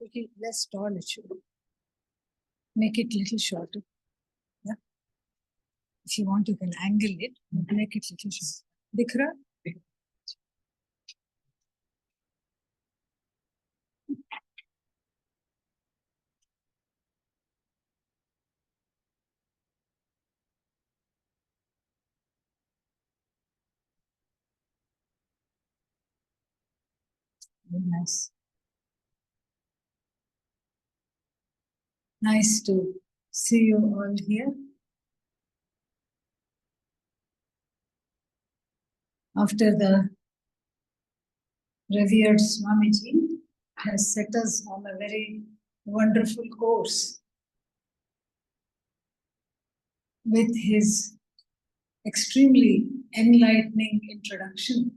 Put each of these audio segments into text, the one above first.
little less tall it should be. Make it little shorter. Yeah. If you want, you can angle it, but make it little shorter. Dikh raha? Very nice. Nice to see you all here. After the revered Swamiji has set us on a very wonderful course with his extremely enlightening introduction.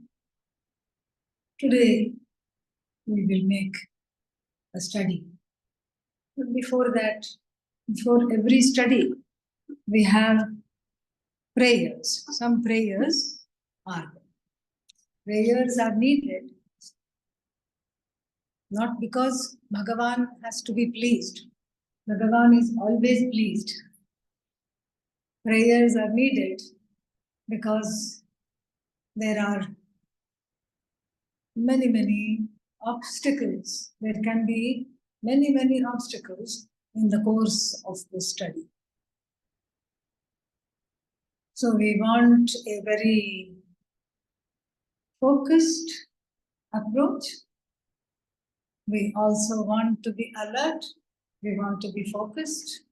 Today, we will make a study. But before that, before every study, we have prayers. Some prayers are there. Prayers are needed, not because Bhagavan has to be pleased. Bhagavan is always pleased. Prayers are needed because there are many obstacles. There can be many obstacles in the course of the study. So we want a very focused approach. We also want to be alert. We want to be focused.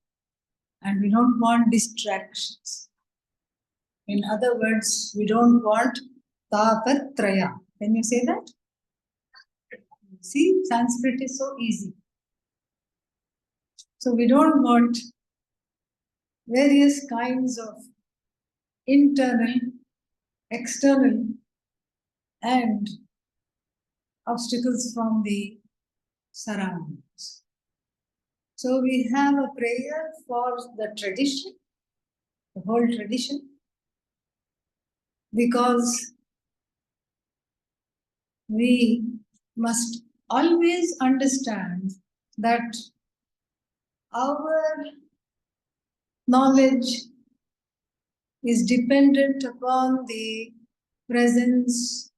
And we don't want distractions. In other words, we don't want tapatraya. Can you say that? See, Sanskrit is so easy. So we don't want various kinds of internal, external, and obstacles from the surroundings. So we have a prayer for the tradition, the whole tradition, because we must always understand that our knowledge is dependent upon the presence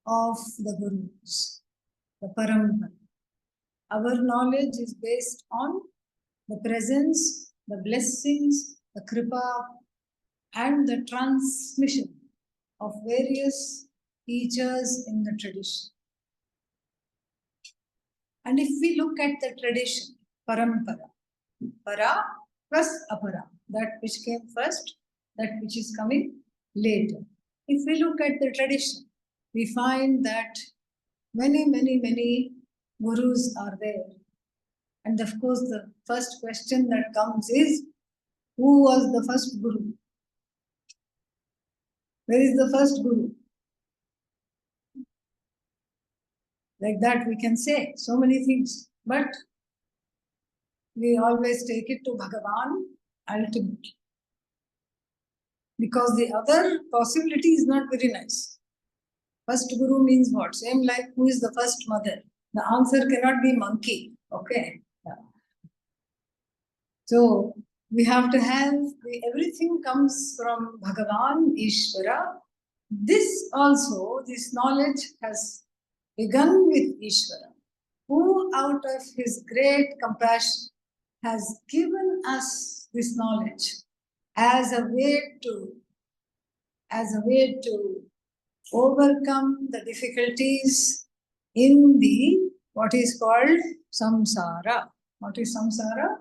of the Gurus, the Parampara. Our knowledge is based on the presence, the blessings, the kripa, and the transmission of various teachers in the tradition. And if we look at the tradition, parampara, para plus apara, that which came first, that which is coming later. If we look at the tradition, we find that many gurus are there. And of course, the first question that comes is, who was the first guru? Where is the first guru? Like that we can say so many things, but we always take it to Bhagavan ultimately. Because the other possibility is not very nice. First guru means what? Same like who is the first mother? The answer cannot be monkey. Okay. Yeah. So we have to have, everything comes from Bhagavan, Ishvara. This knowledge has begun with Ishvara, who out of his great compassion has given us this knowledge as a way to overcome the difficulties in the what is called samsara. What is samsara?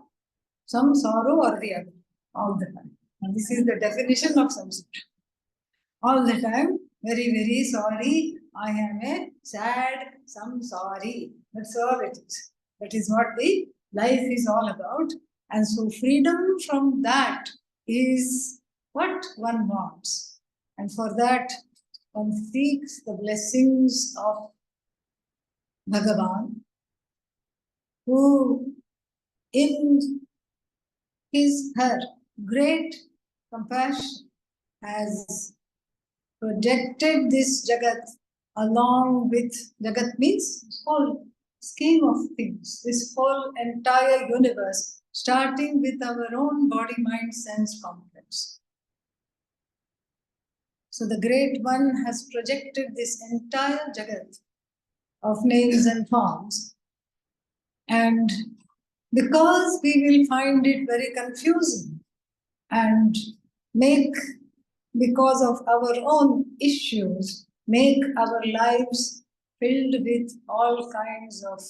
Some sorrow or the other, all the time. And this is the definition of samsara. All the time, very sorry, I am a sad samsari. That's all it is. That is what the life is all about. And so freedom from that is what one wants. And for that, one seeks the blessings of Bhagavan, who in her great compassion has projected this Jagat along with, Jagat means whole scheme of things, this whole entire universe, starting with our own body, mind, sense complex. So the Great One has projected this entire Jagat of names and forms, and because we will find it very confusing and make, because of our own issues, make our lives filled with all kinds of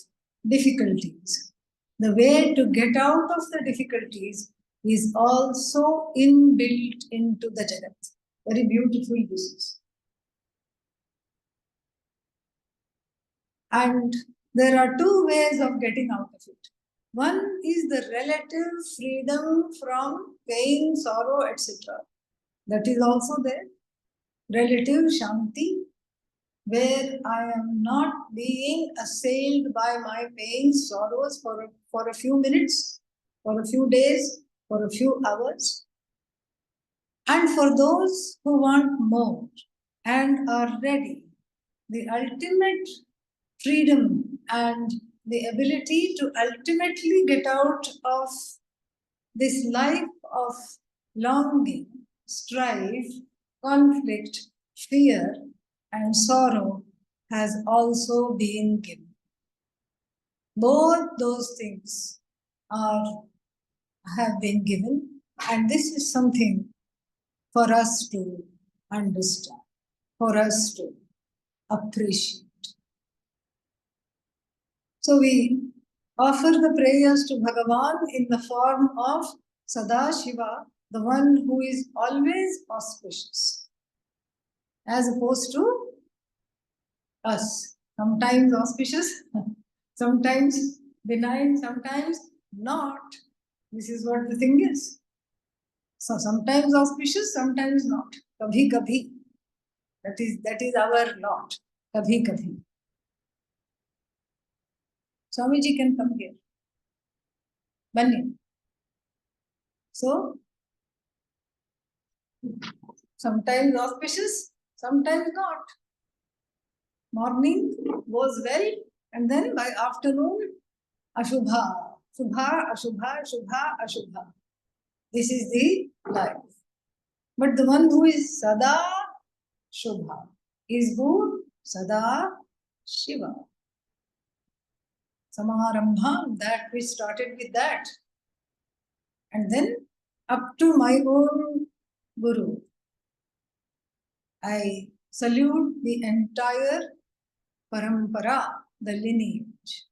difficulties. The way to get out of the difficulties is also inbuilt into the Jagat. Very beautiful this is. And there are two ways of getting out of it. One is the relative freedom from pain, sorrow, etc. That is also there. Relative Shanti, where I am not being assailed by my pains, sorrows for a few minutes, for a few days, for a few hours. And for those who want more and are ready, the ultimate freedom and the ability to ultimately get out of this life of longing, strife, conflict, fear, and sorrow has also been given. Both those things have been given, and this is something for us to understand, for us to appreciate. So we offer the prayers to Bhagavan in the form of Sadashiva, the one who is always auspicious, as opposed to us. Sometimes auspicious, sometimes benign, sometimes not. This is what the thing is. So sometimes auspicious, sometimes not. Kabhi kabhi. That is our lot. Kabhi kabhi. Swamiji can come here. Bani. So sometimes auspicious, sometimes not. Morning goes well, and then by afternoon, Ashubha. Shubha, Ashubha, Shubha, Ashubha. This is the life. But the one who is Sada Shubha is who? Sada Shiva. Samarambham, that we started with that. And then up to my own Guru, I salute the entire parampara, the lineage.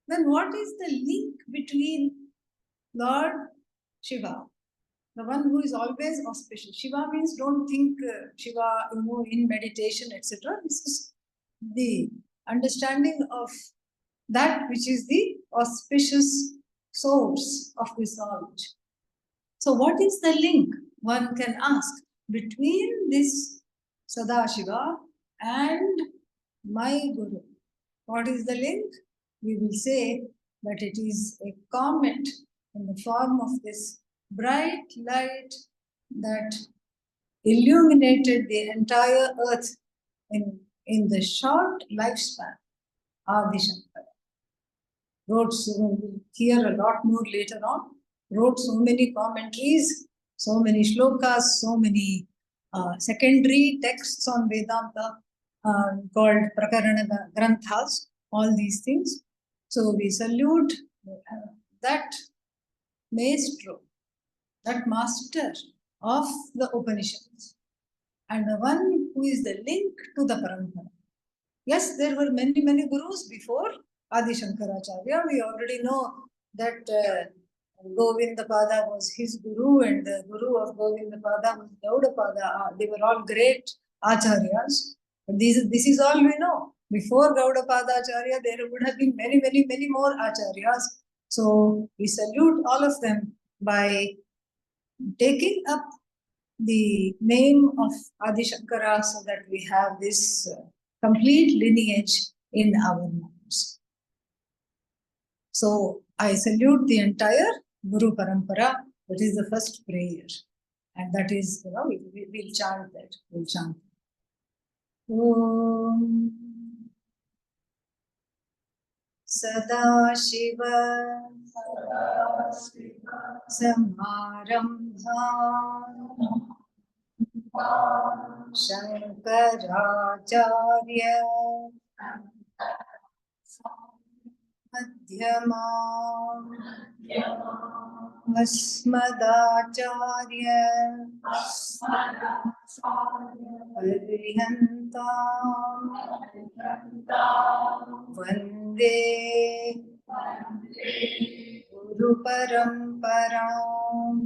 Then what is the link between Lord Shiva, the one who is always auspicious? Shiva means, don't think Shiva, in meditation, etc. This is the understanding of that which is the auspicious source of this knowledge. So what is the link, one can ask, between this Sadashiva and my Guru? What is the link? We will say that it is a comet in the form of this bright light that illuminated the entire earth in the short lifespan, Adi Shankara. Wrote, so we'll hear a lot more later on, wrote so many commentaries, so many shlokas, so many secondary texts on Vedanta called Prakarana Granthas, all these things. So we salute that maestro, that master of the Upanishads, and the one who is the link to the Parampara. Yes, there were many, many gurus before Adi Shankaracharya. We already know that Govindapada was his guru, and the guru of Govindapada was Gaudapada. They were all great acharyas. But this is all we know. Before Gaudapada Acharya, there would have been many, many, many more acharyas. So we salute all of them by taking up the name of Adi Shankara so that we have this complete lineage in our minds. So I salute the entire Guru Parampara. That is the first prayer. And that is, we'll chant that. We'll chant. Om Sadashiva Samarambha Shankaracharya Madhyama Asmadacharya Paryantam Vande Guru Paramparam.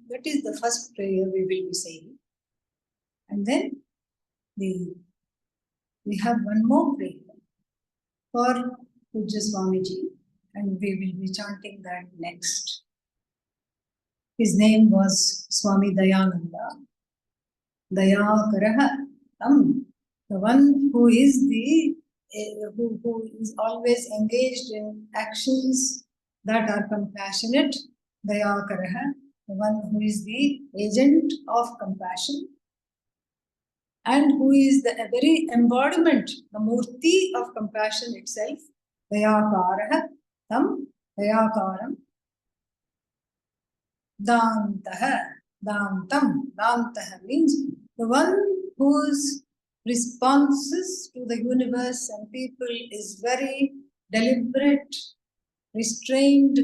That is the first prayer we will be saying. And then we have one more prayer for Pujya Swamiji, and we will be chanting that next. His name was Swami Dayananda. Dayakaraha Tam, the one who is who is always engaged in actions that are compassionate. Dayakaraha, the one who is the agent of compassion, and who is the very embodiment, the murti of compassion itself. Dayakaraha Tam, Dayakaram. Dantaha, Dantam, Dantaha means the one whose responses to the universe and people is very deliberate, restrained,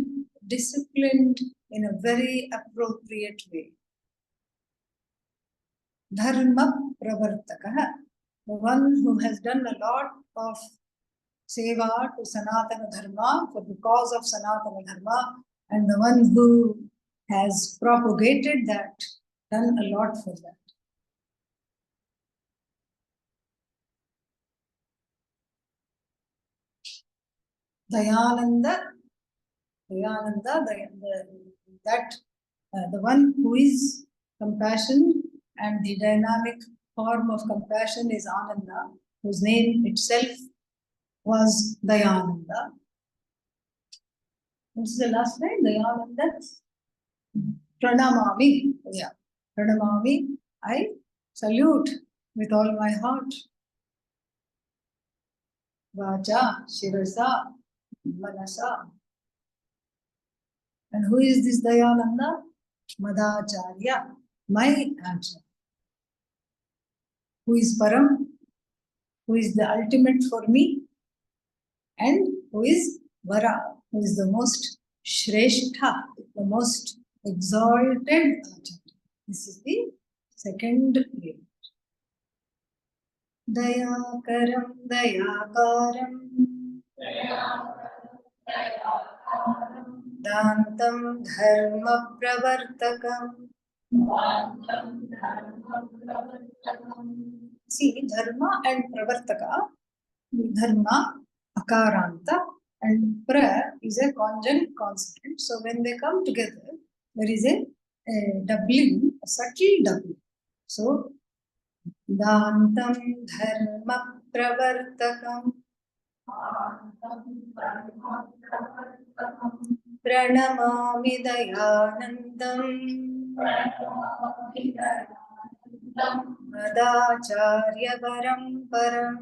disciplined in a very appropriate way. Dharma Pravartakaha, the one who has done a lot of seva to Sanatana Dharma for the cause of Sanatana Dharma, and the one who has propagated that, done a lot for that. Dayananda, the one who is compassion, and the dynamic form of compassion is Ananda, whose name itself was Dayananda. This is the last line, Dayananda. Pranamami, yeah. Pranamami, I salute with all my heart. Vacha, Shirasa, Manasa. And who is this Dayananda? Madacharya, my answer. Who is Param? Who is the ultimate for me? And who is Vara, who is the most Shrestha, the most exalted Acharya. This is the second prayer. Dayakaram, Dayakaram, Dantam Dharma Pravartakam. See, Dharma and Pravartaka, Dharma, Akaranta, and Pra is a conjunct consonant. So when they come together, there is a doubling, a subtle doubling. So, Dantam Dharma Pravartakam Pranamami Dayanandam Madacharya Paramparam.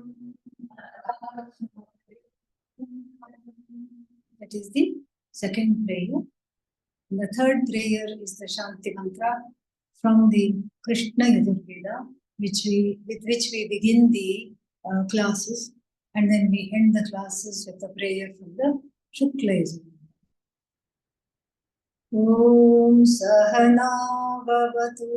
That is the second prayer. The third prayer is the Shanti Mantra from the Krishna Yajurveda, with which we begin the classes, and then we end the classes with a prayer from the Shukla Yajurveda. Om Sahana Bhavatu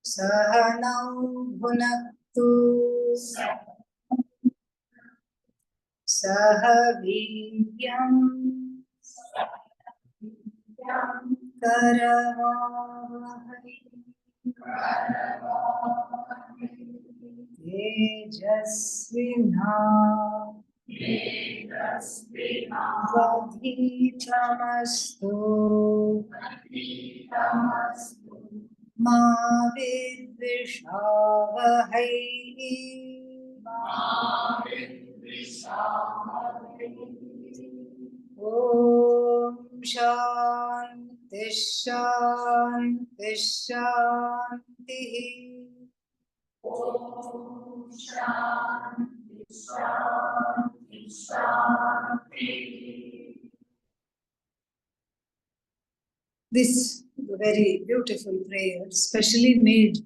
Sahanau Bhunaktu Sahaviryam Karavahai Tejasvina Vadhitamastu Ma Vidvishavahai Om Shanti Shanti Shanti Om Shanti, Shanti, Shanti. This is a very beautiful prayer, specially made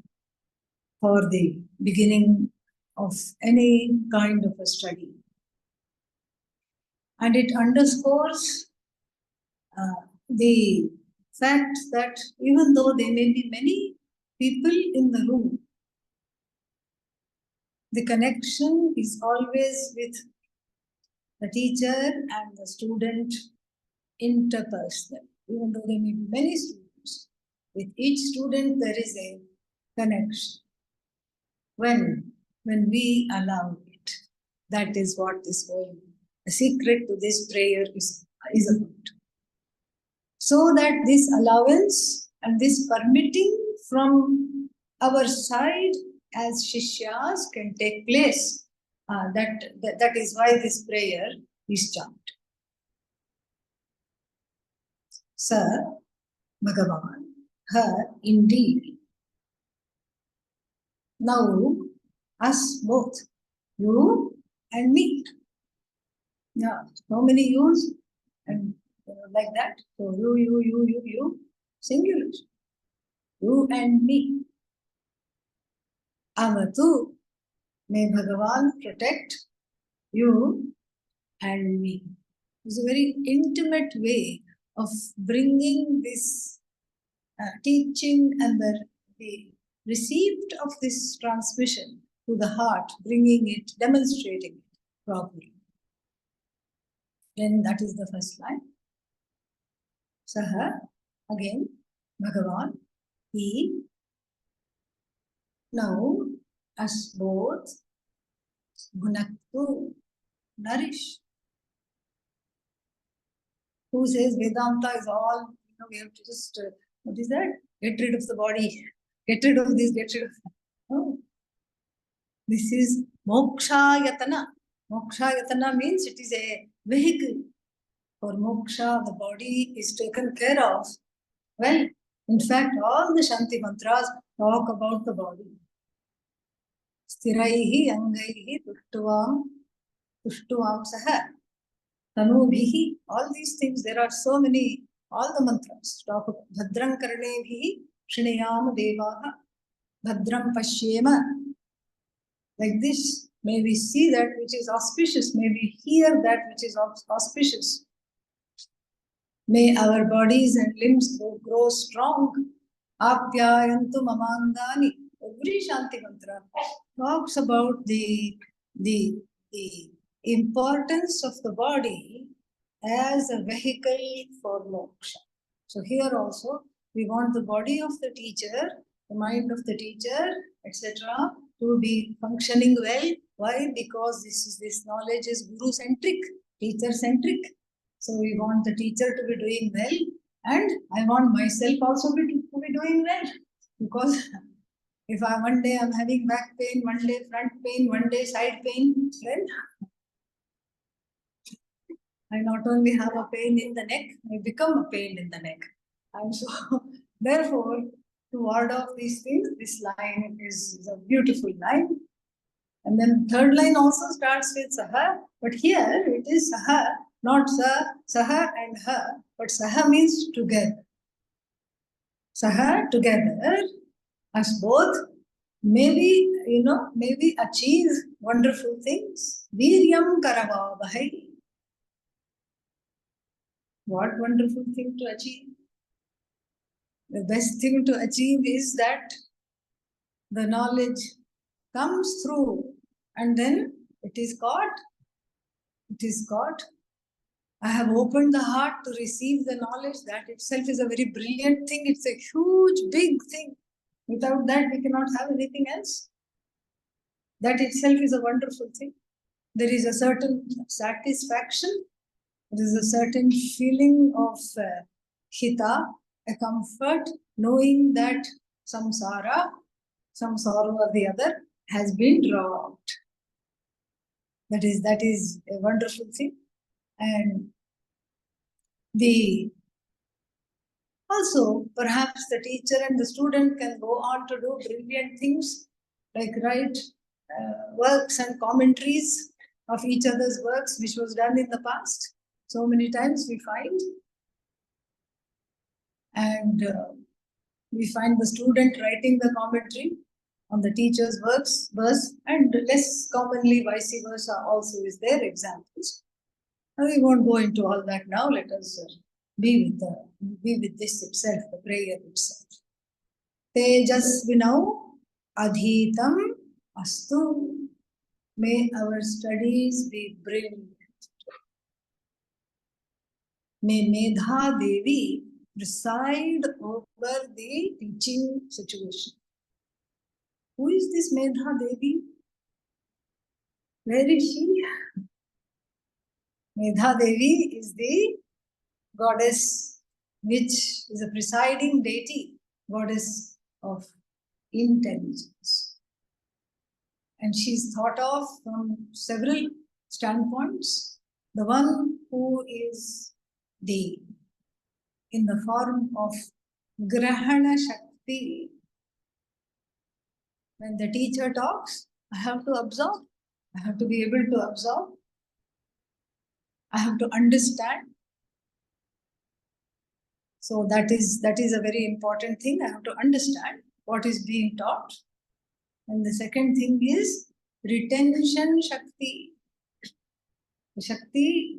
for the beginning of any kind of a study. And it underscores the fact that even though there may be many people in the room, the connection is always with the teacher and the student interpersonal. Even though there may be many students, with each student there is a connection. When we allow it, that is what this whole the secret to this prayer is about. So that this allowance and this permitting from our side as Shishyas can take place. That is why this prayer is chanted. Sir, Bhagavan, her indeed. Now, us both, you and me. Yeah, so many yous and like that. So you, singular. You and me. Avatu, may Bhagavan protect you and me. It's a very intimate way of bringing this teaching and the receipt of this transmission to the heart, bringing it, demonstrating it properly. Then that is the first line. Saha, again, Bhagavan, he, now, us both, Gunaktu, nourish. Who says Vedanta is all, we have to just, what is that? Get rid of the body, get rid of this, get rid of that. No. This is Moksha Yatana. Moksha Yatana means it is a vehicle. For moksha, the body is taken care of. Well, in fact, all the Shanti mantras talk about the body. Sthiraihi angaihi tushtuvam saha tanubhihi. All these things, there are so many, all the mantras talk about bhadram karnebhihi shriyam devaha bhadram pashyema. Like this, may we see that which is auspicious, may we hear that which is auspicious. May our bodies and limbs grow strong. Apyayantu mamandani. Every Shanti mantra talks about the importance of the body as a vehicle for moksha. So here also, we want the body of the teacher, the mind of the teacher, etc., to be functioning well. Why? Because this knowledge is guru-centric, teacher-centric. So we want the teacher to be doing well, and I want myself also to be doing well. Because if one day I'm having back pain, one day front pain, one day side pain, then I not only have a pain in the neck, I become a pain in the neck. And so, therefore, to ward off these things, this line is a beautiful line. And then third line also starts with Saha, but here it is Saha, not Saha and Ha, but Saha means together. Saha, together, us both, maybe, maybe achieve wonderful things. Viryam karavavahai. What wonderful thing to achieve? The best thing to achieve is that the knowledge comes through and then it is caught. It is caught. I have opened the heart to receive the knowledge. That itself is a very brilliant thing. It's a huge, big thing. Without that, we cannot have anything else. That itself is a wonderful thing. There is a certain satisfaction. There is a certain feeling of hita, a comfort, knowing that samsara, some sorrow or the other, has been dropped. That is a wonderful thing. And also, perhaps the teacher and the student can go on to do brilliant things like write works and commentaries of each other's works, which was done in the past. So many times we find. And we find the student writing the commentary on the teacher's works, verse, and less commonly vice versa also is their examples. And we won't go into all that now. Let us be with this itself, the prayer itself. Tejasvinau adhitam astu. May our studies be brilliant. May Medha Devi preside over the teaching situation. Who is this Medha Devi? Where is she? Medha Devi is the goddess which is a presiding deity, goddess of intelligence. And she is thought of from several standpoints. The one who is in the form of Grahana Shakti. When the teacher talks, I have to absorb. I have to be able to absorb. I have to understand. So that is a very important thing. I have to understand what is being taught. And the second thing is retention Shakti. The Shakti,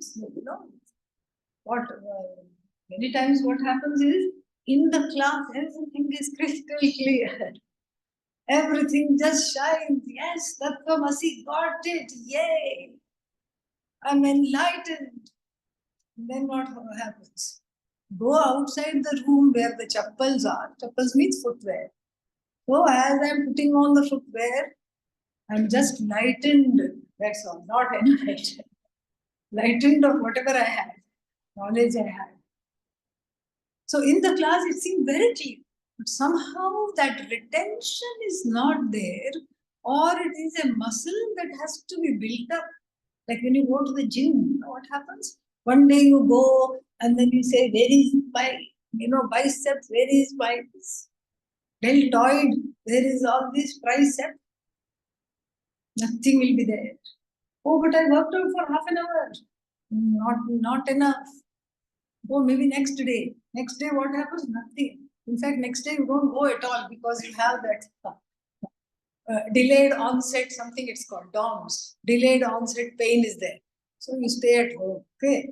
many times what happens is, in the class, everything is crystal clear. Everything just shines. Yes, Tattvamasi got it. Yay! I'm enlightened. Then what happens? Go outside the room where the chappals are. Chappals means footwear. So as I'm putting on the footwear, I'm just lightened. That's all, not enlightened. Lightened of whatever I had, knowledge I had. So in the class, it seemed very clear. But somehow that retention is not there, or it is a muscle that has to be built up. Like when you go to the gym, you know what happens? One day you go and then you say, where is my, biceps, where is my deltoid, where is all this tricep? Nothing will be there. Oh, but I worked out for half an hour. Not enough. Oh, maybe next day. Next day, what happens? Nothing. In fact, next day you don't go at all because you have that delayed onset, something it's called, DOMS. Delayed onset pain is there. So you stay at home. Okay.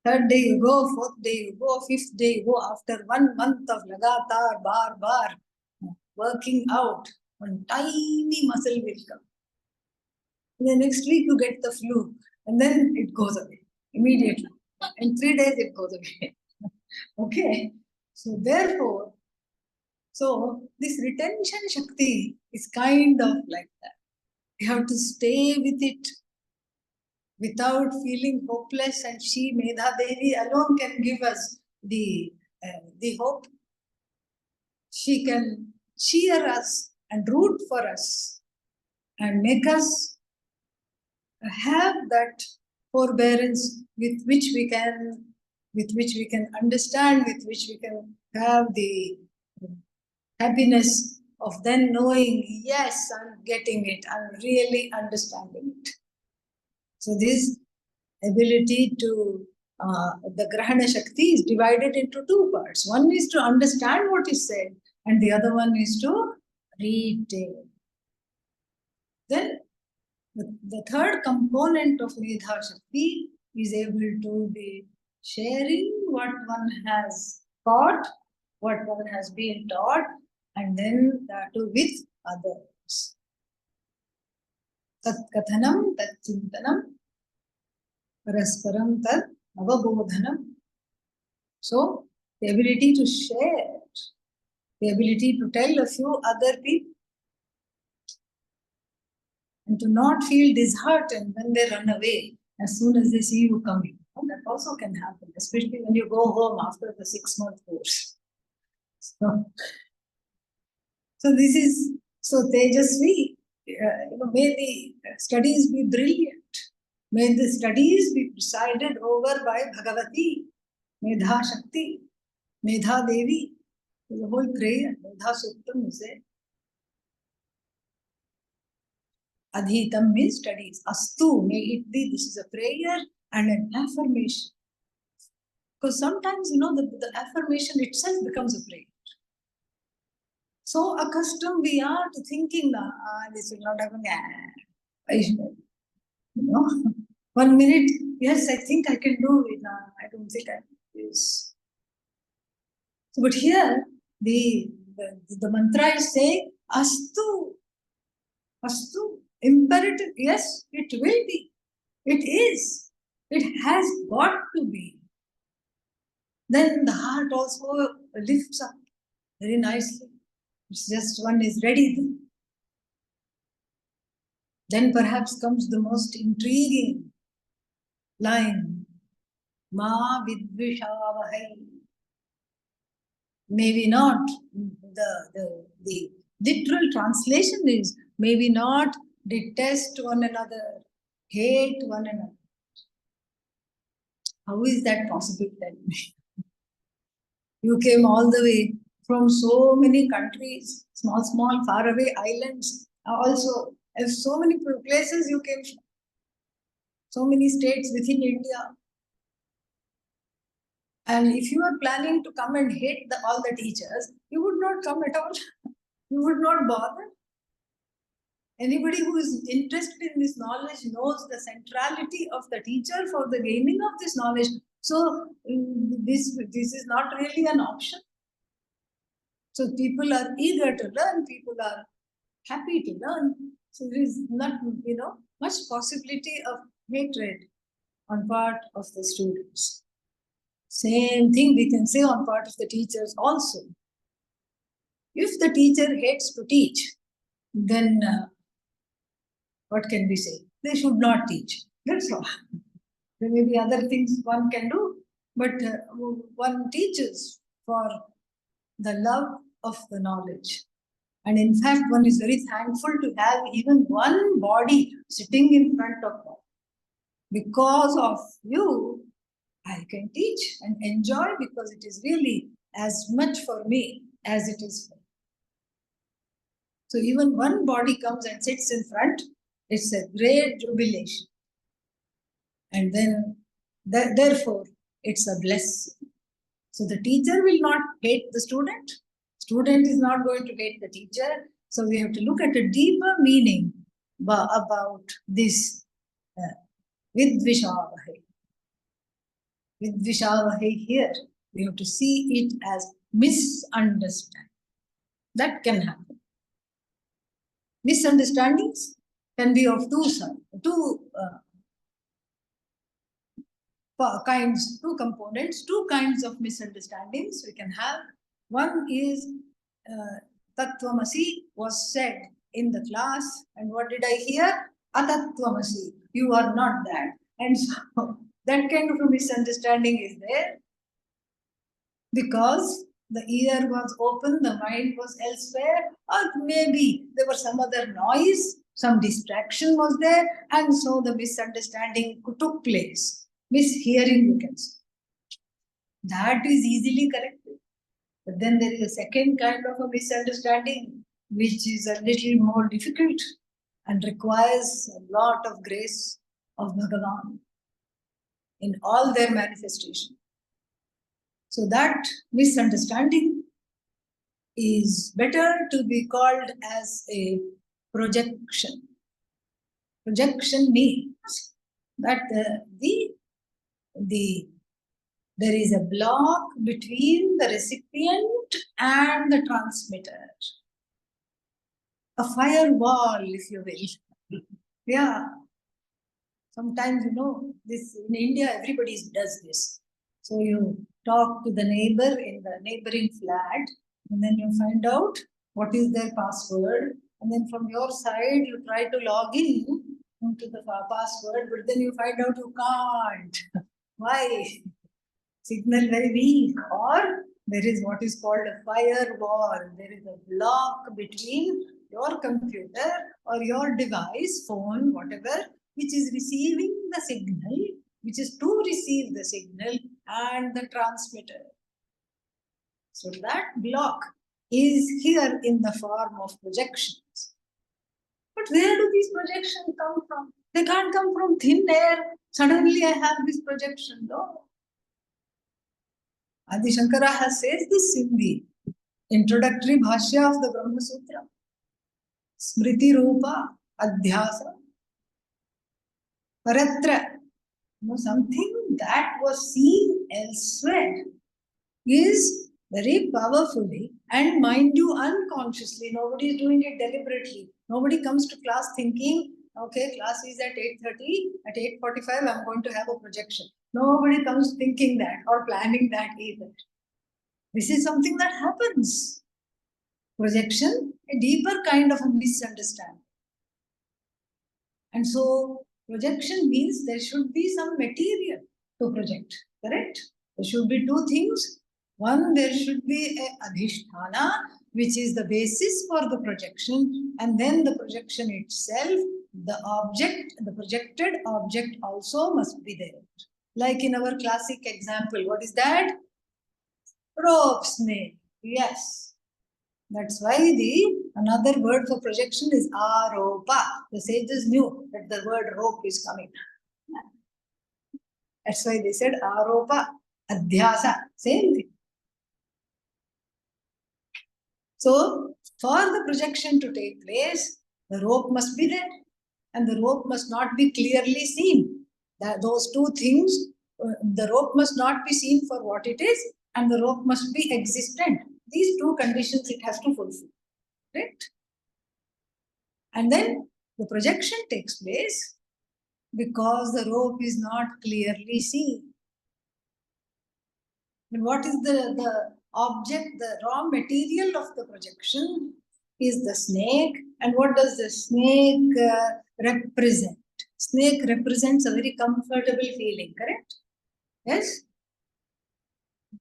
Third day you go, fourth day you go, fifth day you go. After 1 month of lagatar, bar, working out, one tiny muscle will come. And the next week you get the flu and then it goes away immediately. In 3 days it goes away. Okay. So therefore, this retention Shakti is kind of like that. You have to stay with it without feeling hopeless, and she, Medha Devi, alone can give us the hope. She can cheer us and root for us and make us have that forbearance with which we can understand, with which we can have the happiness of then knowing, yes, I'm getting it, I'm really understanding it. So this ability to, the Grahana Shakti is divided into 2 parts. One is to understand what is said, and the other one is to retain. Then the third component of Medha Shakti is able to be sharing what one has taught, what one has been taught, and then that too with others. Tat kathanam, tat chintanam, parasparam tat avabodhanam. So, the ability to share, the ability to tell a few other people, and to not feel disheartened when they run away as soon as they see you coming. That also can happen, especially when you go home after the 6-month course. So this is, Tejasvi, may the studies be brilliant. May the studies be presided over by Bhagavati, Medha Shakti, Medha Devi. The whole prayer, Medha Suktam is there. Adhitam means studies. Astu, may it be. This is a prayer and an affirmation. Because sometimes, the affirmation itself becomes a prayer. So accustomed we are to thinking, this will not happen. You know, 1 minute, yes, I think I can do it. I don't think I can do this. So, but here, the mantra is saying, Astu, Astu, imperative. Yes, it will be. It is. It has got to be. Then the heart also lifts up very nicely. It's just one is ready then. Then perhaps comes the most intriguing line. Ma vidvishavahai. Maybe not. The literal translation is maybe not detest one another, hate one another. How is that possible? Tell me. You came all the way from so many countries, small, faraway islands. Also, so many places you came from. So many states within India. And if you are planning to come and hate all the teachers, you would not come at all. You would not bother. Anybody who is interested in this knowledge knows the centrality of the teacher for the gaining of this knowledge. So this is not really an option. So people are eager to learn. People are happy to learn. So there is not, much possibility of hatred on part of the students. Same thing we can say on part of the teachers also. If the teacher hates to teach, then what can we say? They should not teach. That's all. There may be other things one can do, but one teaches for the love of the knowledge. And in fact, one is very thankful to have even one body sitting in front of one. Because of you, I can teach and enjoy because it is really as much for me as it is for you. So even one body comes and sits in front, it's a great jubilation. And then, therefore, it's a blessing. So the teacher will not hate the student. Student is not going to hate the teacher. So we have to look at a deeper meaning about this vidvishavahai. Vidvishavahai here, we have to see it as misunderstanding. That can happen. Misunderstandings can be of two kinds, two components, two kinds of misunderstandings we can have. One is Tattvamasi was said in the class, and what did I hear? Atattvamasi, you are not that. And so that kind of a misunderstanding is there because the ear was open, the mind was elsewhere, or maybe there was some other noise, some distraction was there, and so the misunderstanding took place. Mishearing, you can say. That is easily corrected. But then there is a second kind of a misunderstanding, which is a little more difficult and requires a lot of grace of Bhagavan in all their manifestation. So that misunderstanding is better to be called as a projection. Projection means that there is a block between the recipient and the transmitter. A firewall, if you will. Yeah. Sometimes, this in India, everybody does this. So you talk to the neighbor in the neighboring flat, and then you find out what is their password. And then from your side, you try to log in into the password, but then you find out you can't. Why? Signal very weak, or there is what is called a firewall. There is a block between your computer or your device, phone, whatever, which is receiving the signal, which is to receive the signal, and the transmitter. So that block is here in the form of projections. But where do these projections come from? They can't come from thin air. Suddenly I have this projection. No. Adi Shankara has says this in the introductory bhashya of the Brahma Sutra. Smriti Rupa Adhyasa Paratra. Something that was seen elsewhere is very powerfully, and mind you, unconsciously. Nobody is doing it deliberately. Nobody comes to class thinking, okay, class is at 8:30, at 8:45 I'm going to have a projection. Nobody comes thinking that or planning that either. This is something that happens. Projection, a deeper kind of a misunderstanding. And so projection means there should be some material to project, correct? There should be two things. One, there should be a adhisthana, which is the basis for the projection, and then the projection itself, the object, the projected object also must be there. Like in our classic example, what is that? Rope snake. Yes. That's why another word for projection is aropa. The sages knew that the word rope is coming. That's why they said aropa, adhyasa, same thing. So, for the projection to take place, the rope must be there, and the rope must not be clearly seen. Those two things, the rope must not be seen for what it is, and the rope must be existent. These two conditions it has to fulfill. Right? And then the projection takes place because the rope is not clearly seen. And what is the object, the raw material of the projection is the snake. And what does the snake represent? Snake represents a very comfortable feeling, correct? Yes?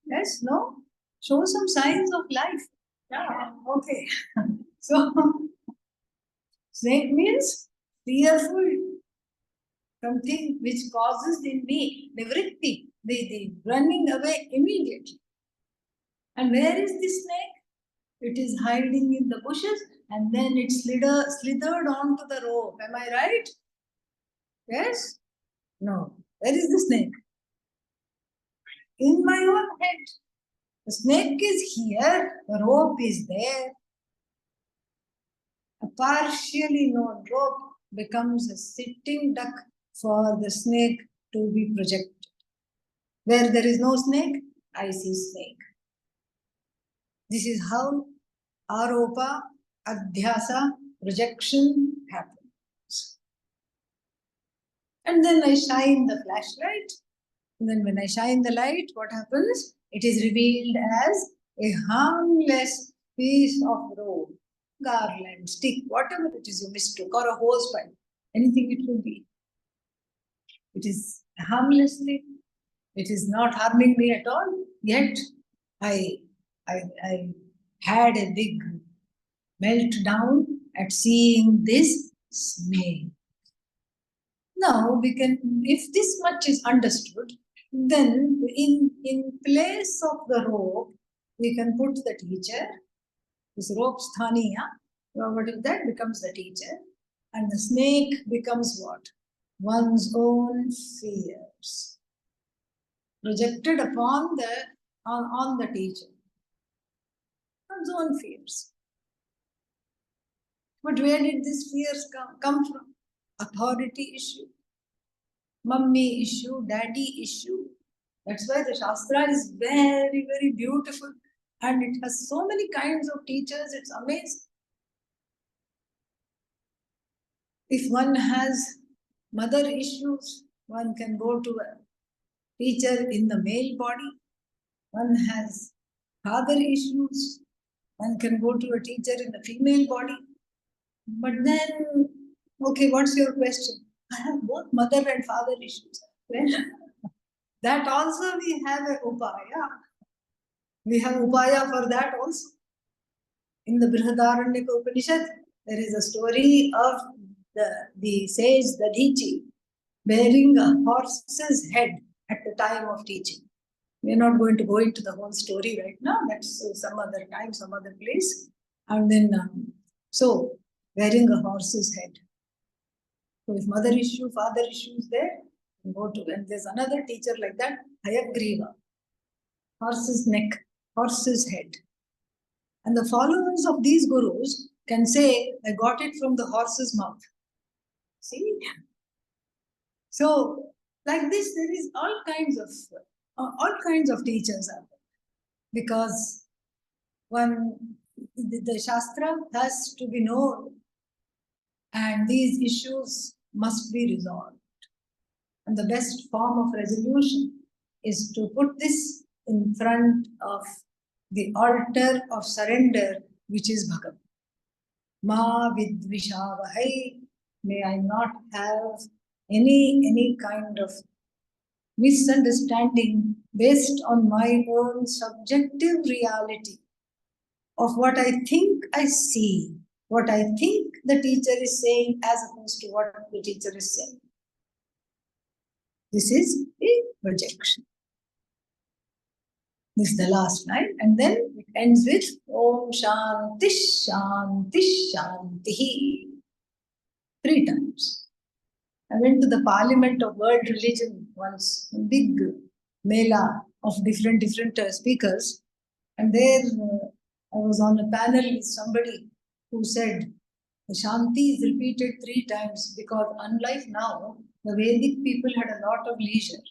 Yes? No? Show some signs of life. Yeah, okay. So, snake means fearful, something which causes in me nivritti, the running away immediately. And where is this snake? It is hiding in the bushes, and then it slithered onto the rope. Am I right? Yes? No. Where is the snake? In my own head. The snake is here, the rope is there. A partially known rope becomes a sitting duck for the snake to be projected. Where there is no snake, I see snake. This is how aropa, adhyasa, projection happens. And then I shine the flashlight. And then when I shine the light, what happens? It is revealed as a harmless piece of rope, garland, stick, whatever it is you mistook, or a hose pipe, anything it could be. It is a harmless thing. It is not harming me at all. Yet I had a big meltdown at seeing this snake. Now we can, if this much is understood, then in place of the rope, we can put the teacher. This rope sthaniya, what is that? Becomes the teacher. And the snake becomes what? One's own fears. Projected upon on the teacher. One's own fears. But where did these fears come from? Authority issue, mummy issue, daddy issue. That's why the Shastra is very, very beautiful. And it has so many kinds of teachers, it's amazing. If one has mother issues, one can go to a teacher in the male body. One has father issues, one can go to a teacher in the female body. But then, okay, what's your question? I have both mother and father issues. Well, that also we have a upaya. We have upaya for that also. In the Brihadaranyaka Upanishad, there is a story of the sage Dadhichi bearing a horse's head at the time of teaching. We are not going to go into the whole story right now. That's some other time, some other place. And then, so wearing a horse's head. So if mother issue, father issue is there, go to, and there's another teacher like that, Hayagriva, horse's neck, horse's head. And the followers of these gurus can say, I got it from the horse's mouth. See? So, like this, there is all kinds of teachers out there. Because the Shastra has to be known, and these issues must be resolved. And the best form of resolution is to put this in front of the altar of surrender, which is Bhagavan. Ma vidvishavahai, may I not have any kind of misunderstanding based on my own subjective reality of what I think I see, what I think the teacher is saying as opposed to what the teacher is saying. This is a projection. This is the last line, and then it ends with Om Shanti Shanti Shanti 3 times. I went to the Parliament of World Religion once, a big mela of different speakers, and there I was on a panel with somebody who said Shanti is repeated 3 times because unlike now, the Vedic people had a lot of leisure.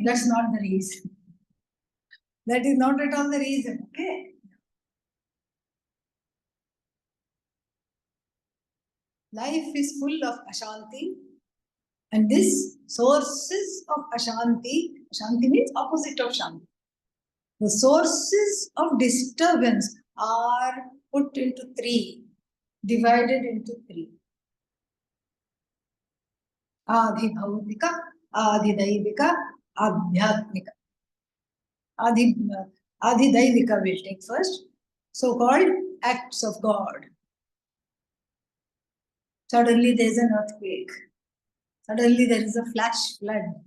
That's not the reason. That is not at all the reason. Okay. Life is full of Ashanti, and this sources of Ashanti, Ashanti means opposite of Shanti. The sources of disturbance are put into 3, divided into 3. Adi Bhautika, Adi Daivika, Adhyatmika. Adi Daivika will take first, so-called acts of God. Suddenly there is an earthquake. Suddenly there is a flash flood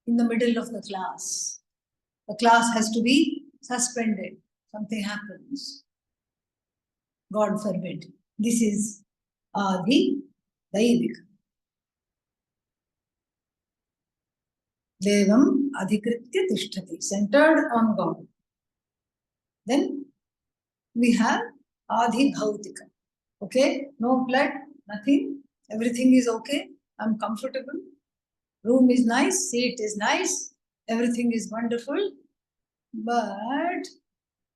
in the middle of the class. The class has to be suspended. Something happens. God forbid. This is Adi Daivika. Devam Adhikritya Tishtati, centered on God. Then we have Adi Bhautika. Okay, no blood, nothing. Everything is okay. I'm comfortable. Room is nice, seat is nice. Everything is wonderful. But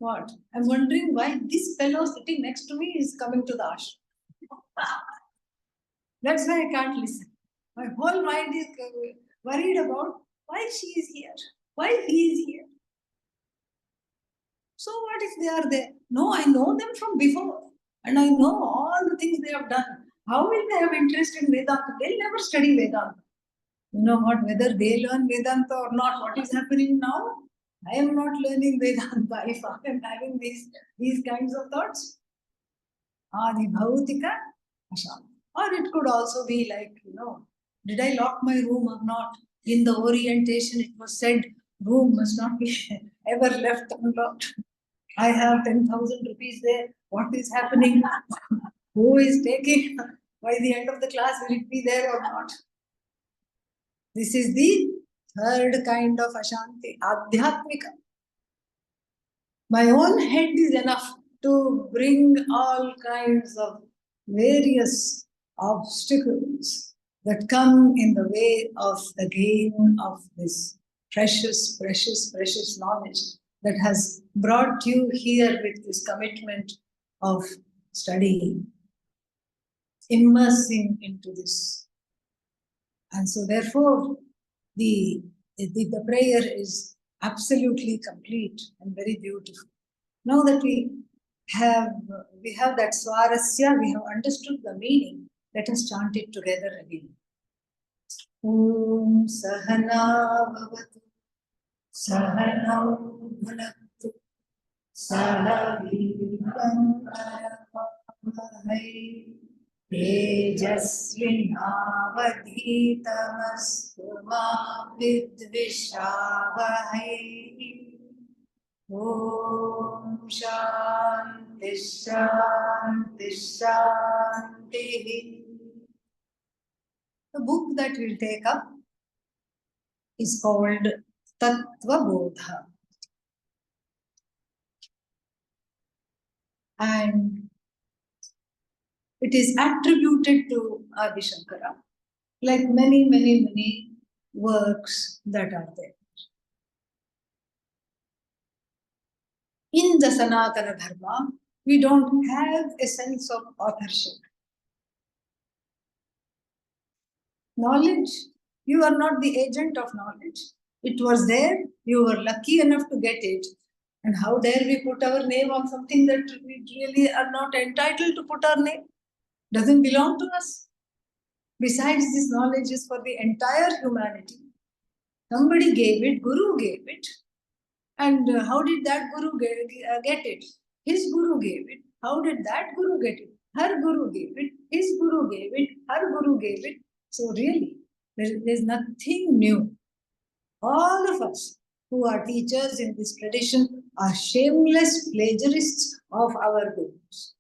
what? I'm wondering why this fellow sitting next to me is coming to the ashram. That's why I can't listen. My whole mind is worried about why she is here, why he is here. So what if they are there? No, I know them from before. And I know all the things they have done. How will they have interest in Vedanta? They'll never study Vedanta. You know what? Whether they learn Vedanta or not, what is happening now? I am not learning Vedanta if I am having these kinds of thoughts. Adi Bhautika Ashanti. Or it could also be like, did I lock my room or not? In the orientation, it was said, room must not be ever left unlocked. I have 10,000 rupees there. What is happening? Who is taking? By the end of the class, will it be there or not? This is the 3rd kind of Ashanti, Adhyatmika. My own head is enough to bring all kinds of various obstacles that come in the way of the gain of this precious, precious, precious knowledge that has brought you here with this commitment of studying, immersing into this. And so therefore, the prayer is absolutely complete and very beautiful. Now that we have that Swarasya, we have understood the meaning, let us chant it together again. Om Sahana Bhavatu Sahanau Bhunaktu Sahaviram Karavamahai Tejasvinavadhitamastu ma vidvishavahai Om Shanti Shanti Shanti. The book that we'll take up is called Tattva Bodha. And it is attributed to Adi Shankara, like many works that are there. In the Sanatana Dharma, we don't have a sense of authorship. Knowledge, you are not the agent of knowledge. It was there, you were lucky enough to get it. And how dare we put our name on something that we really are not entitled to put our name? Doesn't belong to us. Besides, this knowledge is for the entire humanity. Somebody gave it, Guru gave it. And how did that Guru get it? His Guru gave it. How did that Guru get it? Her Guru gave it. His Guru gave it. Her Guru gave it. So really, there's nothing new. All of us who are teachers in this tradition are shameless plagiarists of our Gurus.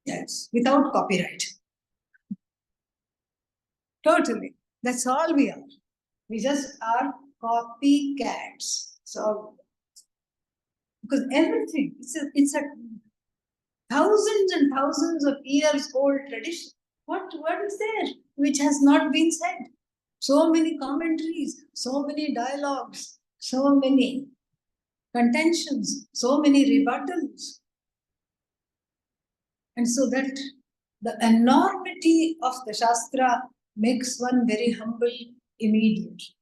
Yes, without copyright. Totally. That's all we are. We just are copycats. So, because everything, it's a thousands and thousands of years old tradition. What is there which has not been said? So many commentaries, so many dialogues, so many contentions, so many rebuttals. And so that the enormity of the Shastra makes one very humble immediately.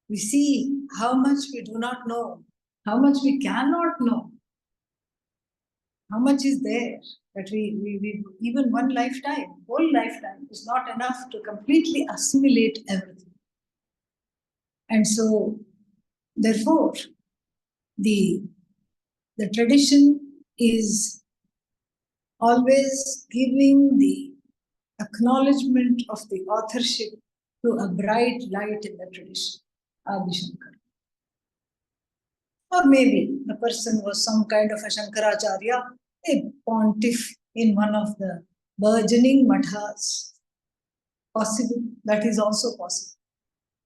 We see how much we do not know, how much we cannot know, how much is there that we even one lifetime, whole lifetime is not enough to completely assimilate everything. And so, therefore, the tradition is always giving the acknowledgement of the authorship to a bright light in the tradition, Adi Shankara. Or maybe the person was some kind of a Shankaracharya, a pontiff in one of the burgeoning mathas. Possible, that is also possible.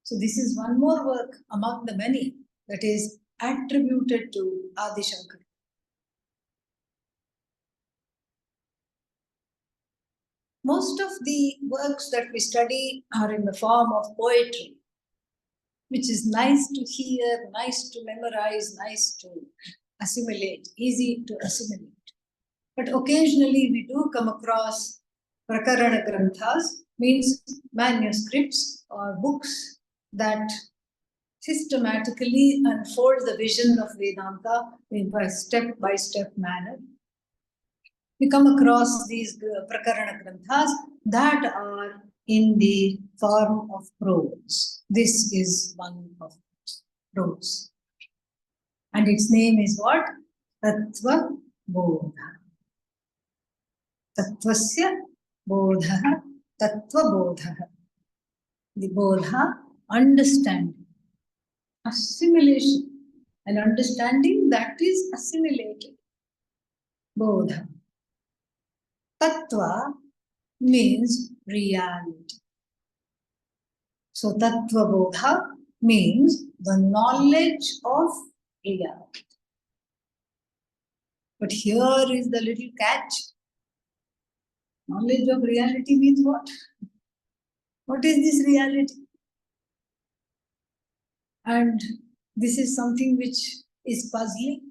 So this is one more work among the many that is attributed to Adi Shankara. Most of the works that we study are in the form of poetry, which is nice to hear, nice to memorize, nice to assimilate, easy to assimilate. But occasionally we do come across prakarana granthas, means manuscripts or books that systematically unfold the vision of Vedanta in a step-by-step manner. We come across these prakarana granthas that are in the form of prose. This is one of prose. And its name is what? Tattva Bodha. Tattvasya Bodha, Tattva Bodha. The Bodha, understanding, assimilation, an understanding that is assimilated. Bodha. Tattva means reality. So Tattva Bodha means the knowledge of reality. But here is the little catch. Knowledge of reality means what? What is this reality? And this is something which is puzzling,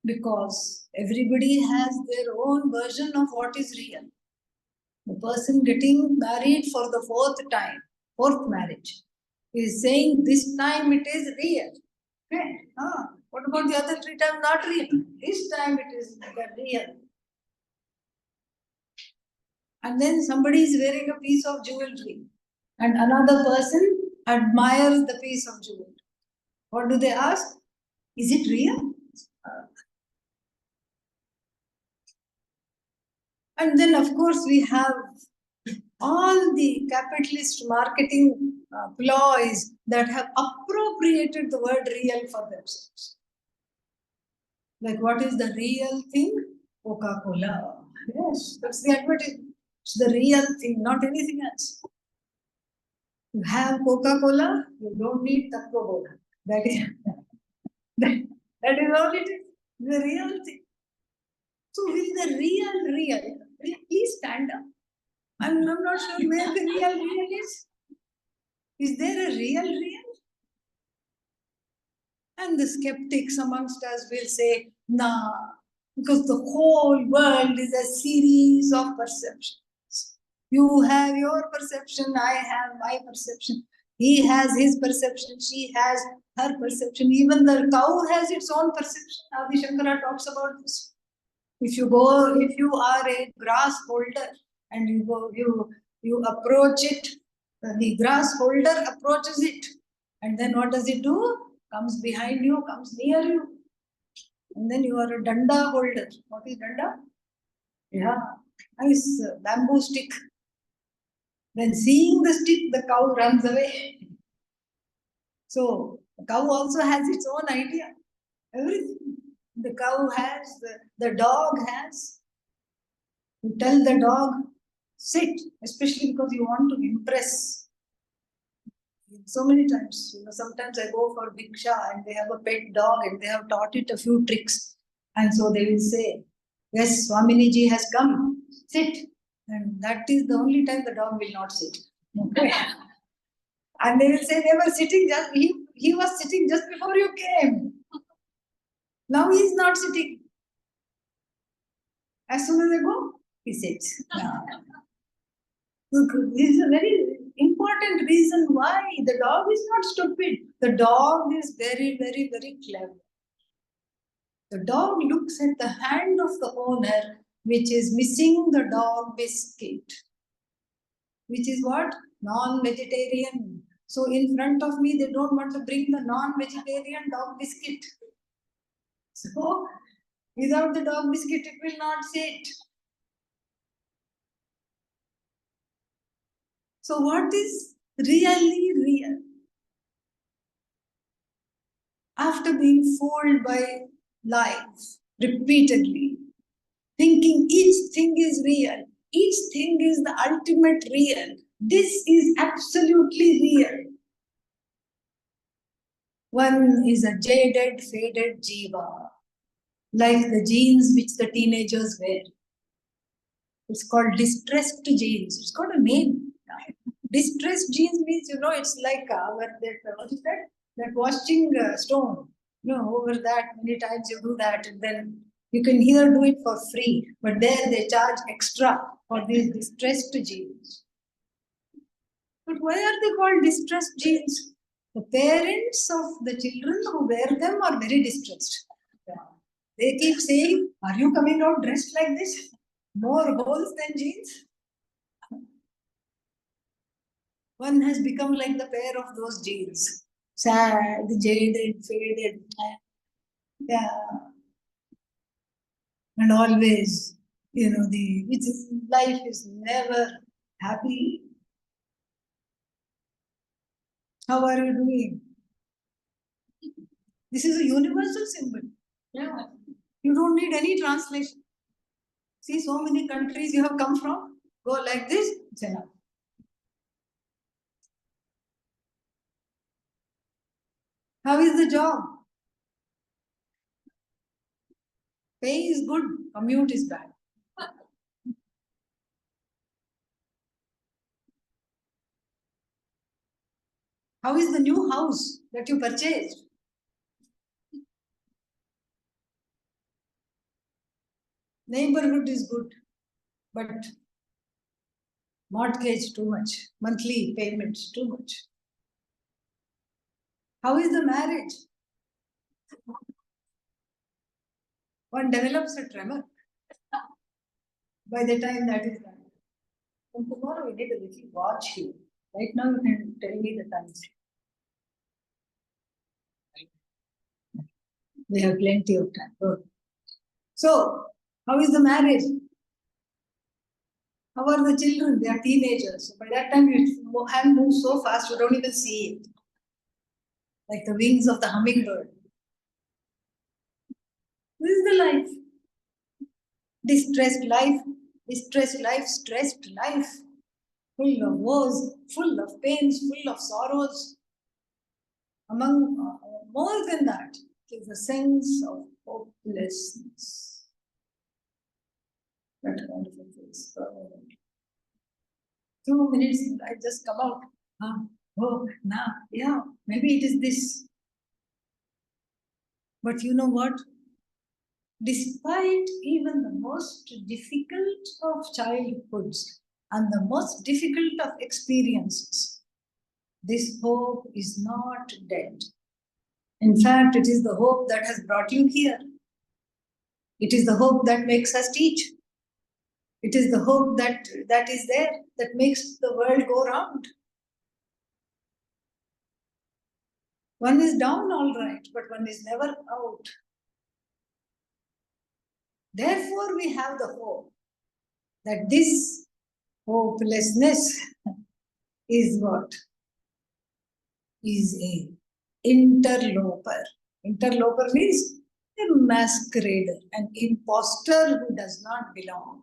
because everybody has their own version of what is real. The person getting married for the fourth marriage, is saying this time it is real. Okay. What about the other 3 times not real? This time it is real. And then somebody is wearing a piece of jewelry and another person admires the piece of jewelry. What do they ask? Is it real? And then, of course, we have all the capitalist marketing ploys that have appropriated the word real for themselves. Like, what is the real thing? Coca-Cola. Yes, that's the advertisement. It's the real thing, not anything else. You have Coca-Cola, you don't need Tattva Bodha. That is, that is all it is. The real thing. So, will the real, will you please stand up? I'm not sure where the real is. Is there a real? And the skeptics amongst us will say, nah, because the whole world is a series of perceptions. You have your perception, I have my perception. He has his perception, she has her perception. Even the cow has its own perception. Adi Shankara talks about this. If you are a grass holder and you approach it, the grass holder approaches it. And then what does it do? Comes behind you, comes near you. And then you are a danda holder. What is danda? Yeah, nice bamboo stick. Then seeing the stick, the cow runs away. So the cow also has its own idea. Everything. The cow has, the dog has. You tell the dog, sit, especially because you want to impress. So many times, sometimes I go for Bhiksha and they have a pet dog and they have taught it a few tricks. And so they will say, yes, Swamini ji has come, sit. And that is the only time the dog will not sit. Okay. And they will say they were sitting he was sitting just before you came. Now he is not sitting. As soon as I go, he sits. This is a very important reason why the dog is not stupid. The dog is very, very, very clever. The dog looks at the hand of the owner, which is missing the dog biscuit, which is what? Non-vegetarian. So in front of me, they don't want to bring the non-vegetarian dog biscuit. So without the dog biscuit, it will not sit. So what is really real? After being fooled by life repeatedly, thinking each thing is real, each thing is the ultimate real, this is absolutely real. One is a jaded, faded jiva, like the jeans which the teenagers wear. It's called distressed jeans. It's got a name. Distressed jeans means, it's like what is that? That washing stone. Over that, many times you do that, and then you can here do it for free, but there they charge extra for these distressed jeans. But why are they called distressed jeans? The parents of the children who wear them are very distressed. Yeah. They keep saying, are you coming out dressed like this? More holes than jeans? One has become like the pair of those jeans. Sad, jaded, faded. Yeah. And always, life is never happy. How are you doing? This is a universal symbol. Yeah. You don't need any translation. See, so many countries you have come from. Go like this, it's enough. How is the job? Pay is good, commute is bad. How is the new house that you purchased? Neighborhood is good, but mortgage too much, monthly payments too much. How is the marriage? One develops a tremor by the time that is done. From tomorrow, we need a little watch here. Right now, you can tell me the times. We have plenty of time. Good. So, how is the marriage? How are the children? They are teenagers. So by that time, your hand moves so fast, you don't even see it. Like the wings of the hummingbird. This is the life. Distressed life, stressed life, full of woes, full of pains, full of sorrows. Among more than that, is a sense of hopelessness. That kind of a face. 2 minutes, I just come out. Yeah, maybe it is this. But you know what? Despite even the most difficult of childhoods and the most difficult of experiences, this hope is not dead. In fact, it is the hope that has brought you here. It is the hope that makes us teach. It is the hope that is there, that makes the world go round. One is down all right, but one is never out. Therefore, we have the hope that this hopelessness is what? Is a interloper. Interloper means a masquerader, an imposter who does not belong.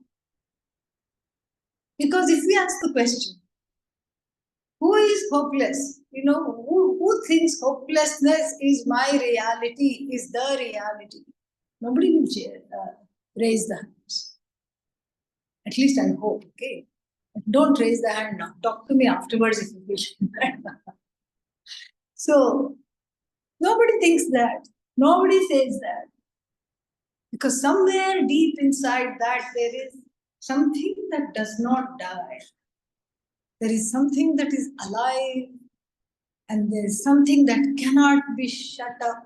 Because if we ask the question, who is hopeless? You know, who thinks hopelessness is my reality, is the reality? Nobody will raise the hands. At least I hope, okay? Don't raise the hand now. Talk to me afterwards if you wish. So, nobody thinks that. Nobody says that. Because somewhere deep inside that there is something that does not die. There is something that is alive, and there is something that cannot be shut up.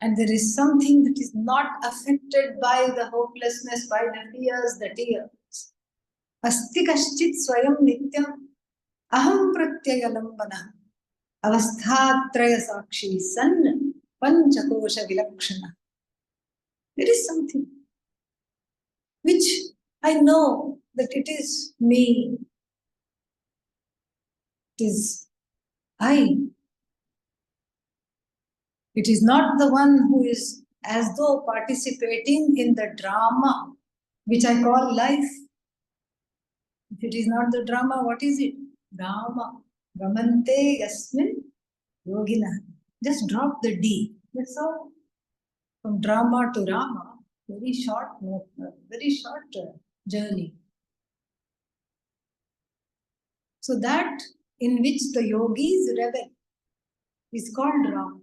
And there is something that is not affected by the hopelessness, by the fears, the tears. Asti kaschit swayam nityam aham pratyayalambana avasthatraya sakshi san panchakosha vilakshana. There is something which I know that it is me. It is I. It is not the one who is as though participating in the drama, which I call life. If it is not the drama, what is it? Drama. Ramante yasmin yogina. Just drop the D. That's all. From drama to Rama, very short journey. So that in which the yogis revel is called Rama.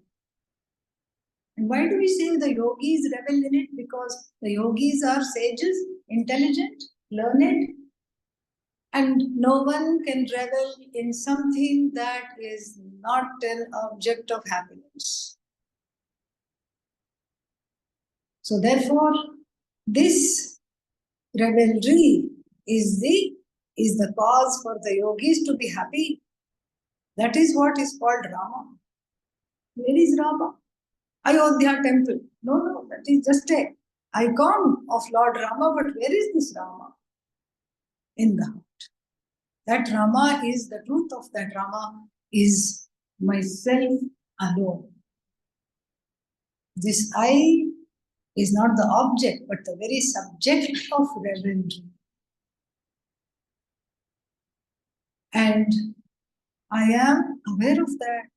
And why do we say the yogis revel in it? Because the yogis are sages, intelligent, learned, and no one can revel in something that is not an object of happiness. So therefore, this revelry is the cause for the yogis to be happy. That is what is called Rama. Where is Rama? Ayodhya temple. No, that is just an icon of Lord Rama, but where is this Rama? In the heart. That Rama is, the truth of that Rama is myself alone. This I is not the object, but the very subject of revelry. And I am aware of that.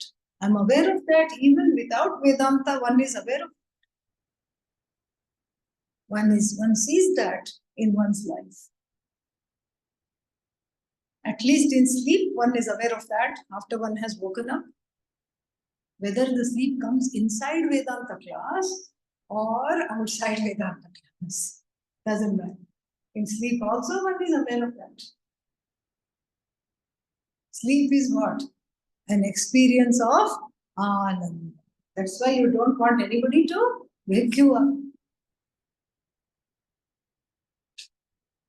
I'm aware of that even without Vedanta, one is aware of it. One sees that in one's life. At least in sleep, one is aware of that after one has woken up. Whether the sleep comes inside Vedanta class or outside Vedanta class, doesn't matter. In sleep also one is aware of that. Sleep is what? An experience of Ananda. That's why you don't want anybody to wake you up.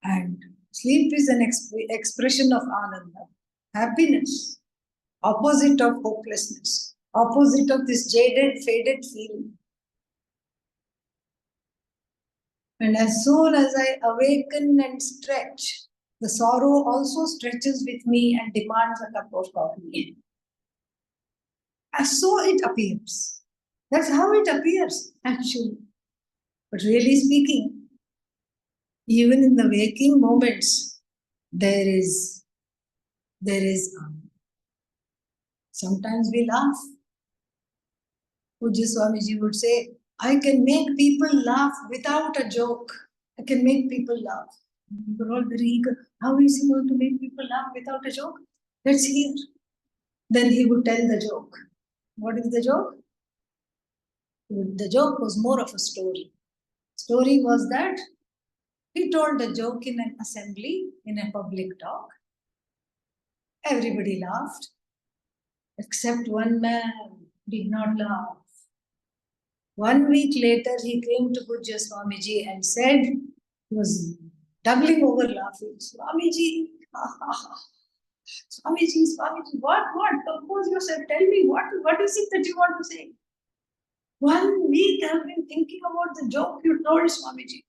And sleep is an expression of Ananda, happiness, opposite of hopelessness, opposite of this jaded, faded feeling. And as soon as I awaken and stretch, the sorrow also stretches with me and demands a cup of coffee. And so it appears. That's how it appears, actually. But really speaking, even in the waking moments, there is sometimes we laugh. Pujya Swamiji would say, I can make people laugh without a joke. I can make people laugh. We're all very eager. How is he going to make people laugh without a joke? Let's hear. Then he would tell the joke. What is the joke? The joke was more of a story. Story was that he told a joke in an assembly, in a public talk. Everybody laughed, except one man did not laugh. 1 week later, he came to Pujya Swamiji and said, he was doubling over laughing, Swamiji, Swamiji, Swamiji, what? Compose yourself, tell me, what is it that you want to say? 1 week I've been thinking about the joke you told, Swamiji.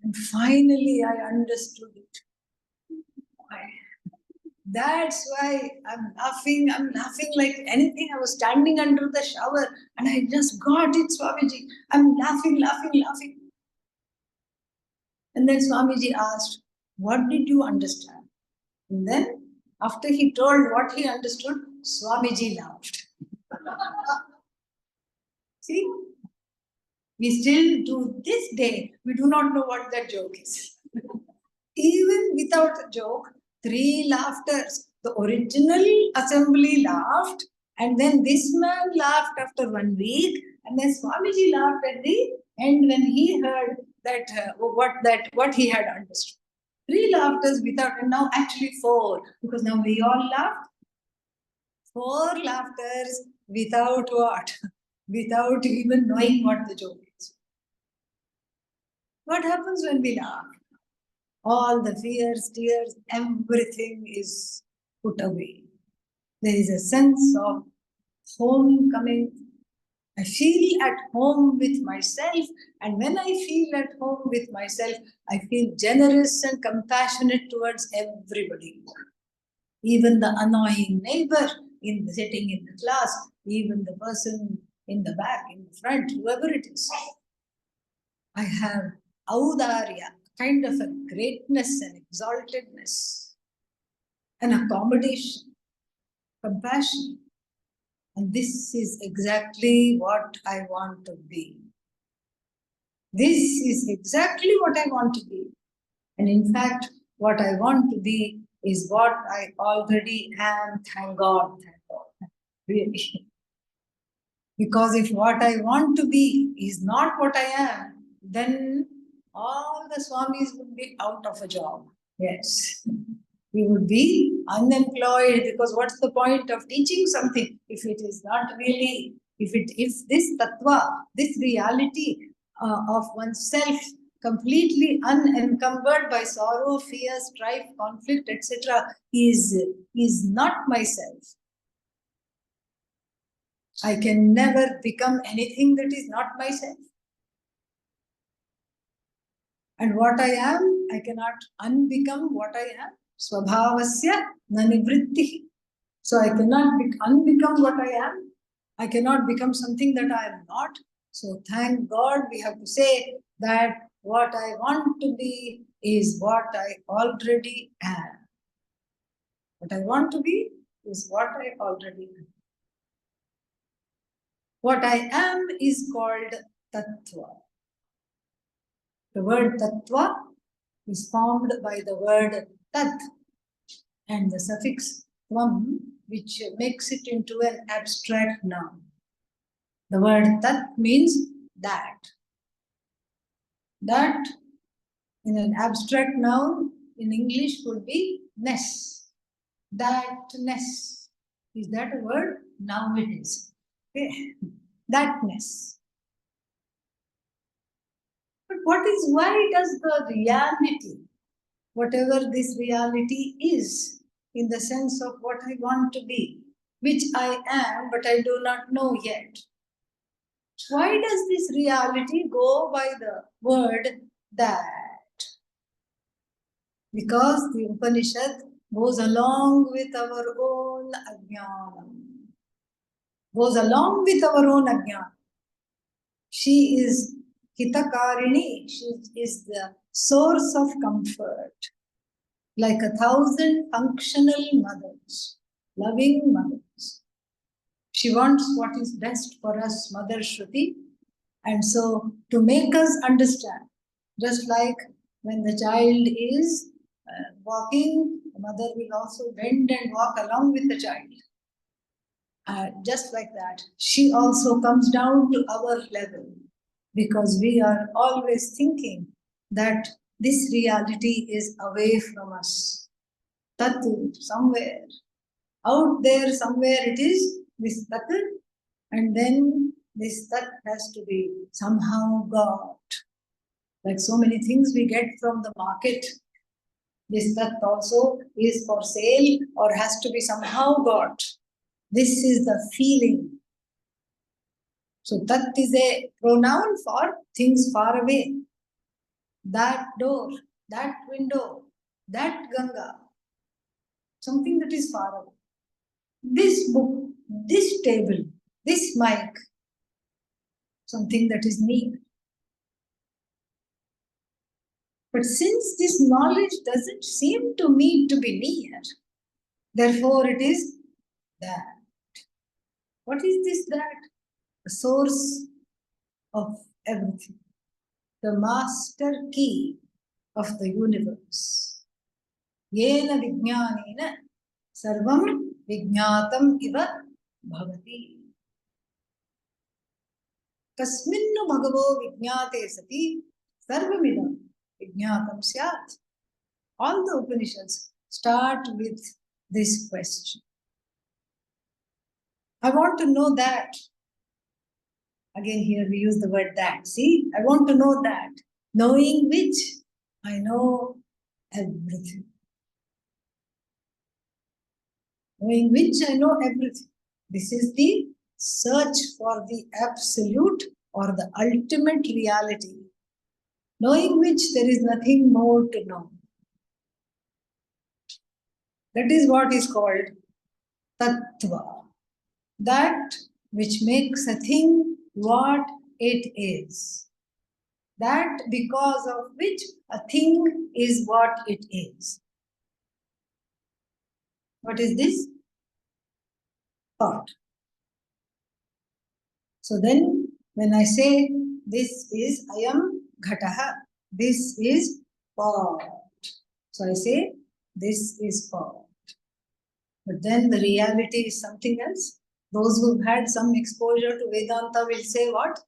And finally I understood it. That's why I'm laughing like anything. I was standing under the shower and I just got it, Swamiji. I'm laughing. And then Swamiji asked, what did you understand? And then after he told what he understood, Swamiji laughed. See, we still to this day, we do not know what that joke is. Even without a joke, 3 laughters. The original assembly laughed, and then this man laughed after 1 week, and then Swamiji laughed at the end when he heard that what he had understood. 3 laughters without, and now actually 4, because now we all laughed. 4 laughters without what? Without even knowing what the joke is. What happens when we laugh? All the fears, tears, everything is put away. There is a sense of homecoming. I feel at home with myself, and when I feel at home with myself, I feel generous and compassionate towards everybody. Even the annoying neighbor sitting in the class, even the person in the back, in the front, whoever it is. I have audarya, kind of a greatness and exaltedness, an accommodation, compassion. And this is exactly what I want to be. This is exactly what I want to be. And in fact, what I want to be is what I already am, thank God, really. Because if what I want to be is not what I am, then all the Swamis would be out of a job. Yes. We would be unemployed, because what's the point of teaching something if it is not really, if this tattva, this reality of oneself, completely unencumbered by sorrow, fear, strife, conflict, etc., is not myself. I can never become anything that is not myself. And what I am, I cannot unbecome what I am. Swabhavasya na nivrittihi. So I cannot unbecome what I am. I cannot become something that I am not. So thank God we have to say that what I want to be is what I already am. What I want to be is what I already am. What I am is called Tattva. The word Tattva is formed by the word Tat and the suffix Tvam, which makes it into an abstract noun. The word Tat means that. That in an abstract noun in English would be ness. Thatness. Is that a word? Now it is. Okay. Thatness. But why does the reality, whatever this reality is, in the sense of what I want to be, which I am, but I do not know yet, why does this reality go by the word that? Because the Upanishad goes along with our own ajnanam. Goes along with our own ajnanam. She is Hitakarini. She is the source of comfort. Like 1,000 functional mothers, loving mothers. She wants what is best for us, Mother Shruti. And so to make us understand, just like when the child is walking, the mother will also bend and walk along with the child. Just like that, she also comes down to our level because we are always thinking that this reality is away from us. Tattva, somewhere. Out there, somewhere it is, this Tattva, and then this Tat has to be somehow got. Like so many things we get from the market, this Tat also is for sale or has to be somehow got. This is the feeling. So Tat is a pronoun for things far away. That door, that window, that Ganga, something that is far away. This book, this table, this mic, something that is near. But since this knowledge doesn't seem to me to be near, therefore it is that. What is this that? The source of everything. The master key of the universe. Yena vijnanena sarvam vijnatam iva bhavati. Kasminnu bhagavo vijnate sati sarvamidam vijnatam syat. All the Upanishads start with this question. I want to know that. Again, here we use the word that. See, I want to know that. Knowing which, I know everything. Knowing which, I know everything. This is the search for the absolute or the ultimate reality. Knowing which, there is nothing more to know. That is what is called Tattva. That which makes a thing what it is. That because of which a thing is what it is. What is this? Thought. So then when I say this is Ayam Ghataha, this is pot. So I say this is pot. But then the reality is something else. Those who've had some exposure to Vedanta will say what?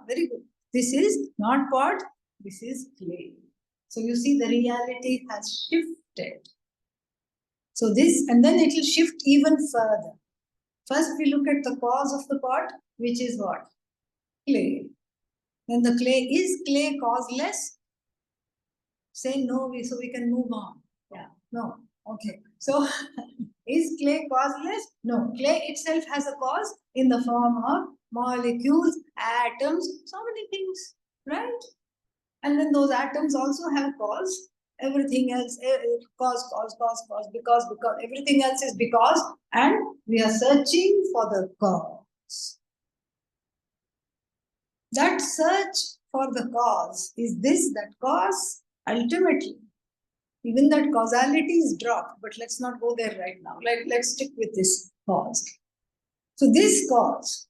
Very good. This is not pot, this is clay. So you see the reality has shifted. So this, and then it will shift even further. First we look at the cause of the pot, which is what? Clay. Then the clay, is clay causeless? Say no, so we can move on. Yeah, no, okay. So is clay causeless? No, clay itself has a cause in the form of molecules, atoms, so many things, right? And then those atoms also have cause. Everything else, cause, because, everything else is because, and we are searching for the cause. That search for the cause, is this that cause? Ultimately, even that causality is dropped, but let's not go there right now. Let's stick with this cause. So this cause,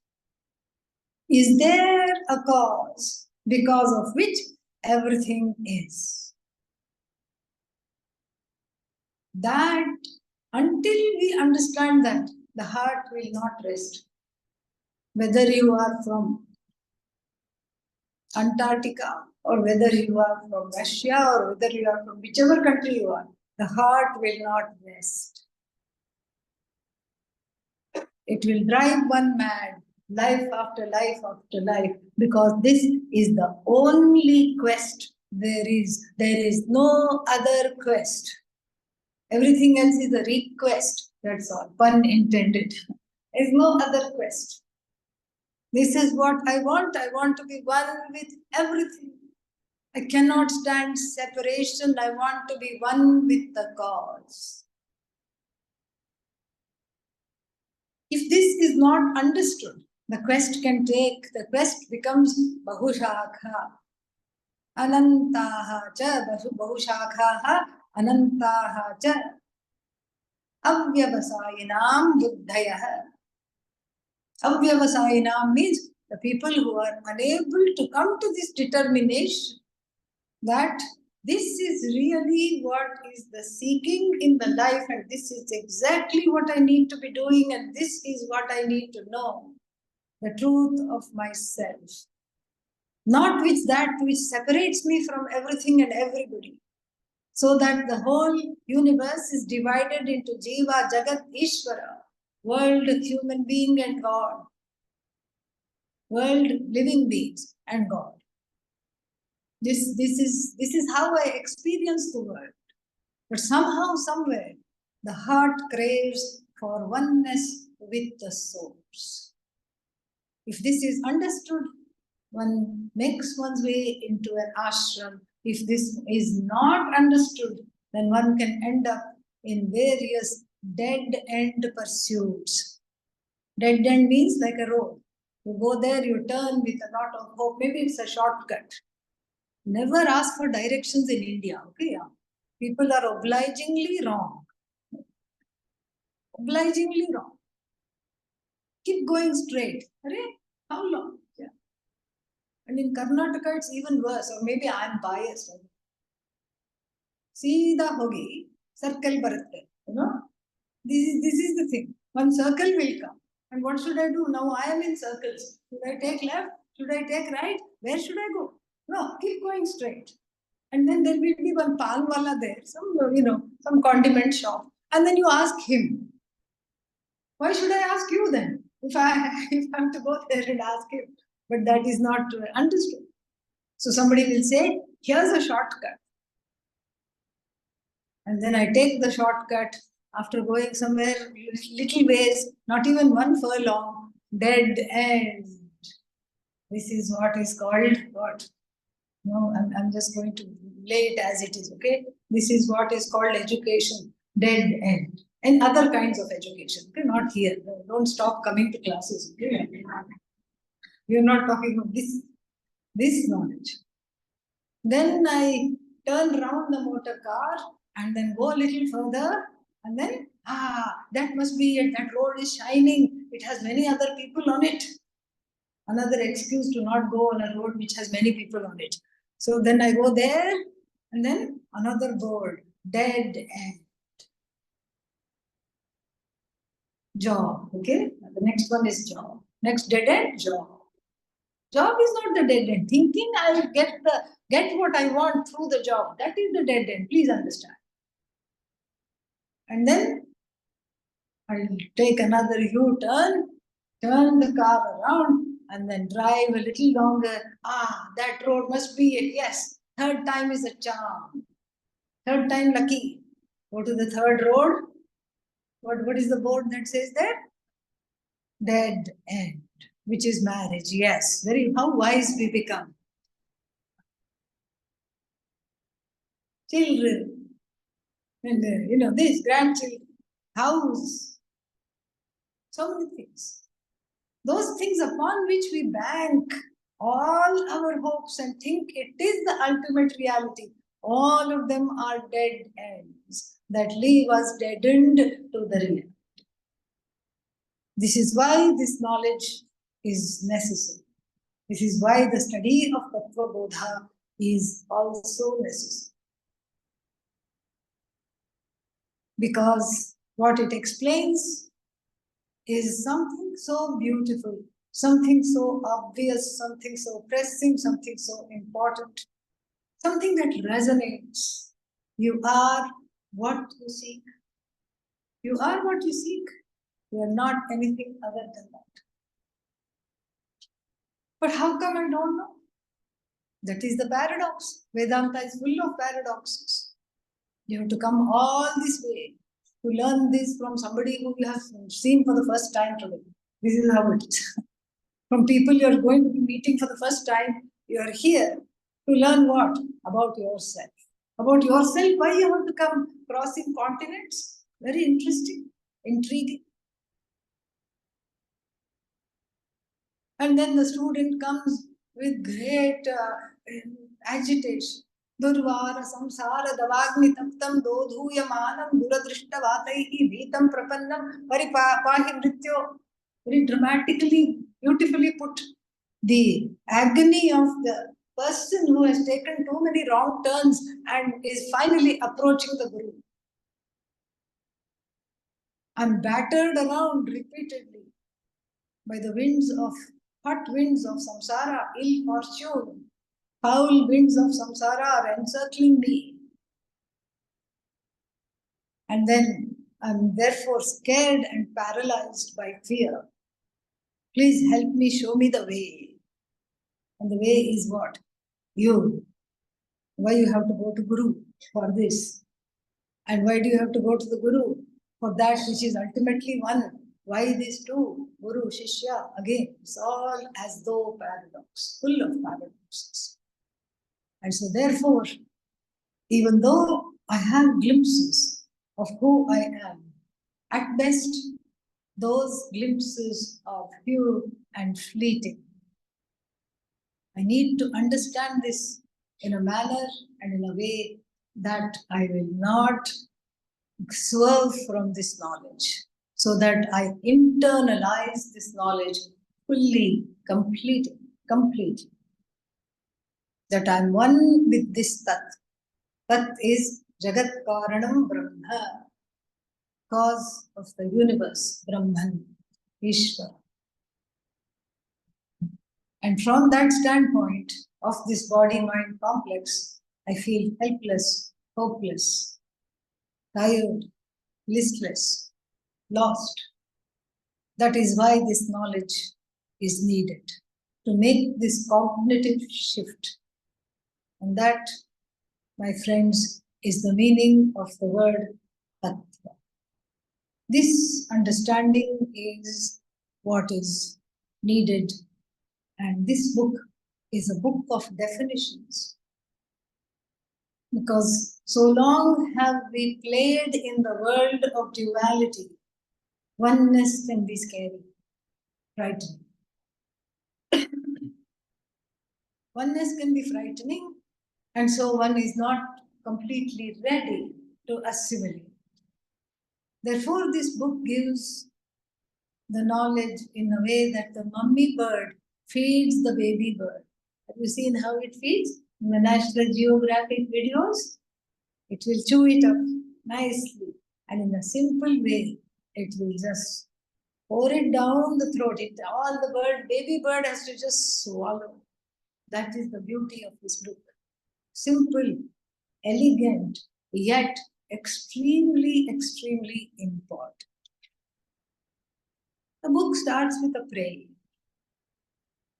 is there a cause because of which everything is? That until we understand that, the heart will not rest. Whether you are from Antarctica or whether you are from Russia or whether you are from whichever country you are, the heart will not rest. It will drive one mad, life after life after life, because this is the only quest there is. There is no other quest. Everything else is a request, that's all, pun intended. There is no other quest. This is what I want to be one with everything. I cannot stand separation, I want to be one with the cause. If this is not understood, The quest becomes Bahushakha. Anantaha cha Bahushakha Anantaha cha Avyavasayinam Buddhayah. Avyavasayinam means the people who are unable to come to this determination that this is really what is the seeking in the life, and this is exactly what I need to be doing, and this is what I need to know, the truth of myself. Not that which separates me from everything and everybody. So that the whole universe is divided into Jiva, Jagat, Ishvara, world, human being and God. World, living beings and God. This is how I experience the world. But somehow, somewhere, the heart craves for oneness with the source. If this is understood, one makes one's way into an ashram. If this is not understood, then one can end up in various dead-end pursuits. Dead end means like a road. You go there, you turn with a lot of hope. Maybe it's a shortcut. Never ask for directions in India. Okay, yeah. People are obligingly wrong. Obligingly wrong. Keep going straight. Arey, how long? Yeah. And in Karnataka, it's even worse. Or maybe I'm biased. Seedha hogi, circle baratte. You know? This is the thing. One circle will come. And what should I do? Now I am in circles. Should I take left? Should I take right? Where should I go? No, keep going straight. And then there will be one pan wala there, some condiment shop. And then you ask him, why should I ask you then? If I have to go there and ask him. But that is not understood. So somebody will say, here's a shortcut. And then I take the shortcut after going somewhere little ways, not even one furlong, dead end. This is what is called what? No, I'm just going to lay it as it is, okay? This is what is called education, dead end. And other kinds of education, okay? Not here. Don't stop coming to classes, okay? We're not talking about this knowledge. Then I turn around the motor car and then go a little further and then, that must be it. That road is shining. It has many other people on it. Another excuse to not go on a road which has many people on it. So then I go there and then another board, dead end. Job, okay? The next one is job. Next dead end, job. Job is not the dead end. Thinking I will get what I want through the job. That is the dead end. Please understand. And then I'll take another U-turn, turn the car around, and then drive a little longer. That road must be it. Yes, third time is a charm. Third time lucky. Go to the third road. What is the board that says there? Dead end, which is marriage. Yes, how wise we become. Children, and this grandchildren, house, so many things. Those things upon which we bank all our hopes and think it is the ultimate reality, all of them are dead ends that leave us deadened to the reality. This is why this knowledge is necessary. This is why the study of Tattva Bodha is also necessary. Because what it explains is something so beautiful, something so obvious, something so pressing, something so important, something that resonates. You are what you seek. You are what you seek. You are not anything other than that. But how come I don't know? That is the paradox. Vedanta is full of paradoxes. You have to come all this way to learn this from somebody who you have seen for the first time today. This is how it is. From people you are going to be meeting for the first time, you are here to learn what? About yourself. About yourself, why you have to come crossing continents? Very interesting, intriguing. And then the student comes with great agitation. Durvara samsara davagni taptam dodhuyamanam duradrishtavataihi vitam prapannam paripahi mrityo. Very dramatically, beautifully put. The agony of the person who has taken too many wrong turns and is finally approaching the Guru. I'm battered around repeatedly by the winds of hot winds of samsara, ill fortune. Foul winds of samsara are encircling me. And then I'm therefore scared and paralyzed by fear. Please help me, show me the way. And the way is what? You. Why you have to go to Guru for this? And why do you have to go to the Guru for that which is ultimately one? Why these two? Guru, Shishya, again, it's all as though paradox, full of paradoxes. And so therefore, even though I have glimpses of who I am, at best, those glimpses are few and fleeting. I need to understand this in a manner and in a way that I will not swerve from this knowledge, so that I internalize this knowledge fully, completely. That I'm one with this Tat. Tat is Jagat Karanam Brahma, cause of the universe, Brahman, Ishvara. And from that standpoint of this body-mind complex, I feel helpless, hopeless, tired, listless, lost. That is why this knowledge is needed, to make this cognitive shift. And that, my friends, is the meaning of the word Tattva. This understanding is what is needed. And this book is a book of definitions. Because so long have we played in the world of duality, oneness can be scary, frightening. Oneness can be frightening, and so one is not completely ready to assimilate. Therefore, this book gives the knowledge in a way that the mummy bird feeds the baby bird. Have you seen how it feeds? In the National Geographic videos, it will chew it up nicely, and in a simple way, it will just pour it down the throat. All the baby bird has to just swallow. That is the beauty of this book. Simple, elegant, yet extremely, extremely important. The book starts with a prayer.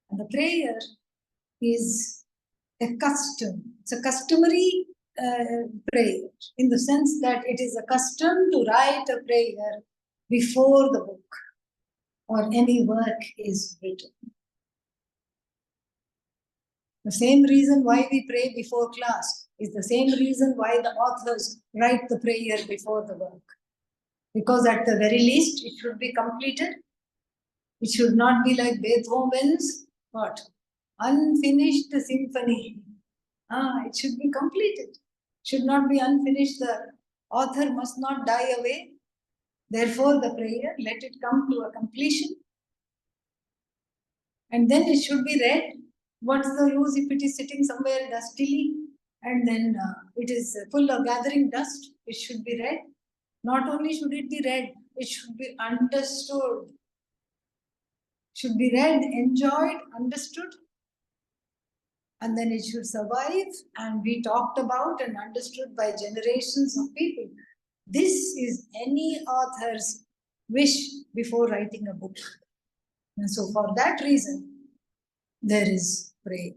And the prayer is a custom. It's a customary prayer, in the sense that it is a custom to write a prayer before the book or any work is written. The same reason why we pray before class is the same reason why the authors write the prayer before the work. Because at the very least, it should be completed. It should not be like Beethoven's what? Unfinished symphony. It should be completed. It should not be unfinished. The author must not die away. Therefore, the prayer, let it come to a completion. And then it should be read. What's the use if it is sitting somewhere dustily and then it is full of gathering dust? It should be read. Not only should it be read, it should be understood. Should be read, enjoyed, understood. And then it should survive and be talked about and understood by generations of people. This is any author's wish before writing a book. And so for that reason, there is prayer.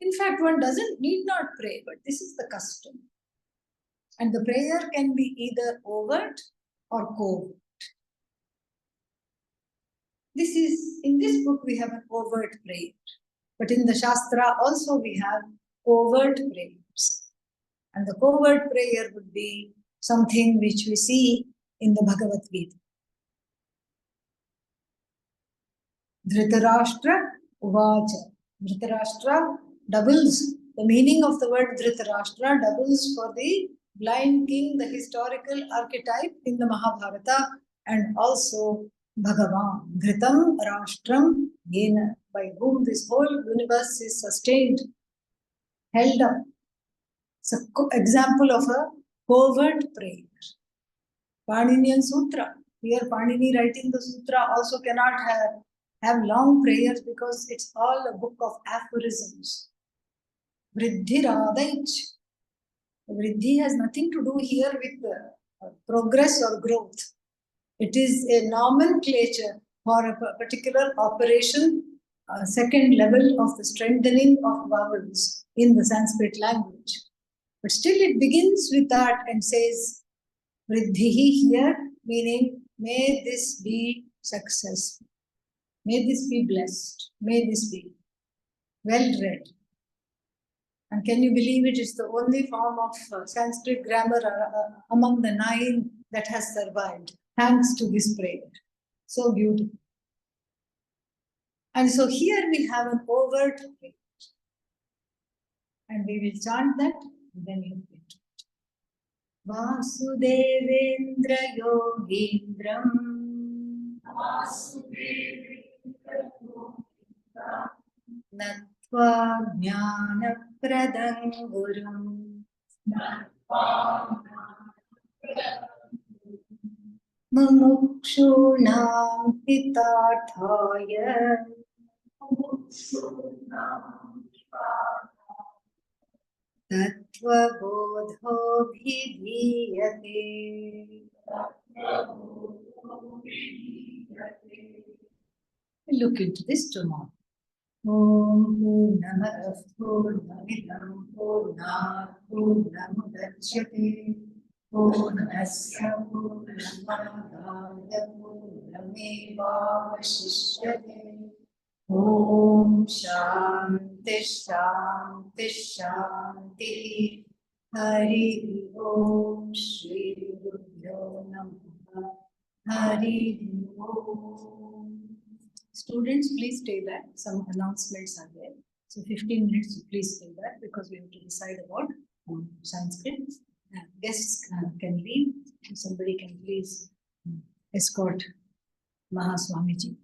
In fact, one need not pray, but this is the custom. And the prayer can be either overt or covert. In this book, we have an overt prayer. But in the Shastra also we have covert prayers. And the covert prayer would be something which we see in the Bhagavad Gita. Dhritarashtra Uvacha. Dhritarashtra doubles. The meaning of the word Dhritarashtra doubles for the blind king, the historical archetype in the Mahabharata, and also Bhagavan. Dhritam Rashtram Yena, by whom this whole universe is sustained, held up. It's an example of a covert prayer. Paninian Sutra. Here Panini writing the sutra also cannot have long prayers because it's all a book of aphorisms. Vriddhi Radhaich. Vriddhi has nothing to do here with progress or growth. It is a nomenclature for a particular operation, second level of the strengthening of vowels in the Sanskrit language. But still it begins with that and says, Vriddhihi here, meaning may this be successful. May this be blessed. May this be well read. And can you believe it is the only form of Sanskrit grammar among the 9 that has survived, thanks to this prayer. So beautiful. And so here we have an overt prayer. And we will chant that, and then you will do it. Vasudevendra Yogindram Nattva Jnana Pradang Gurum Mumukshunam Hitarthaya Tattva Bodha Vidhiyate. Look into this tomorrow. Om Purnamadav Purnamidam Purnat Purnamudachyate Purnasya Purnamadaya Purnamevavashishyate. Om Shanti Shanti Shanti. Hari Om Shri Gurubhyo Namaha. Hari Om. Students, please stay back. Some announcements are there. So 15 minutes, please stay back because we have to decide about Sanskrit. Guests can leave. Somebody can please escort Mahaswamiji.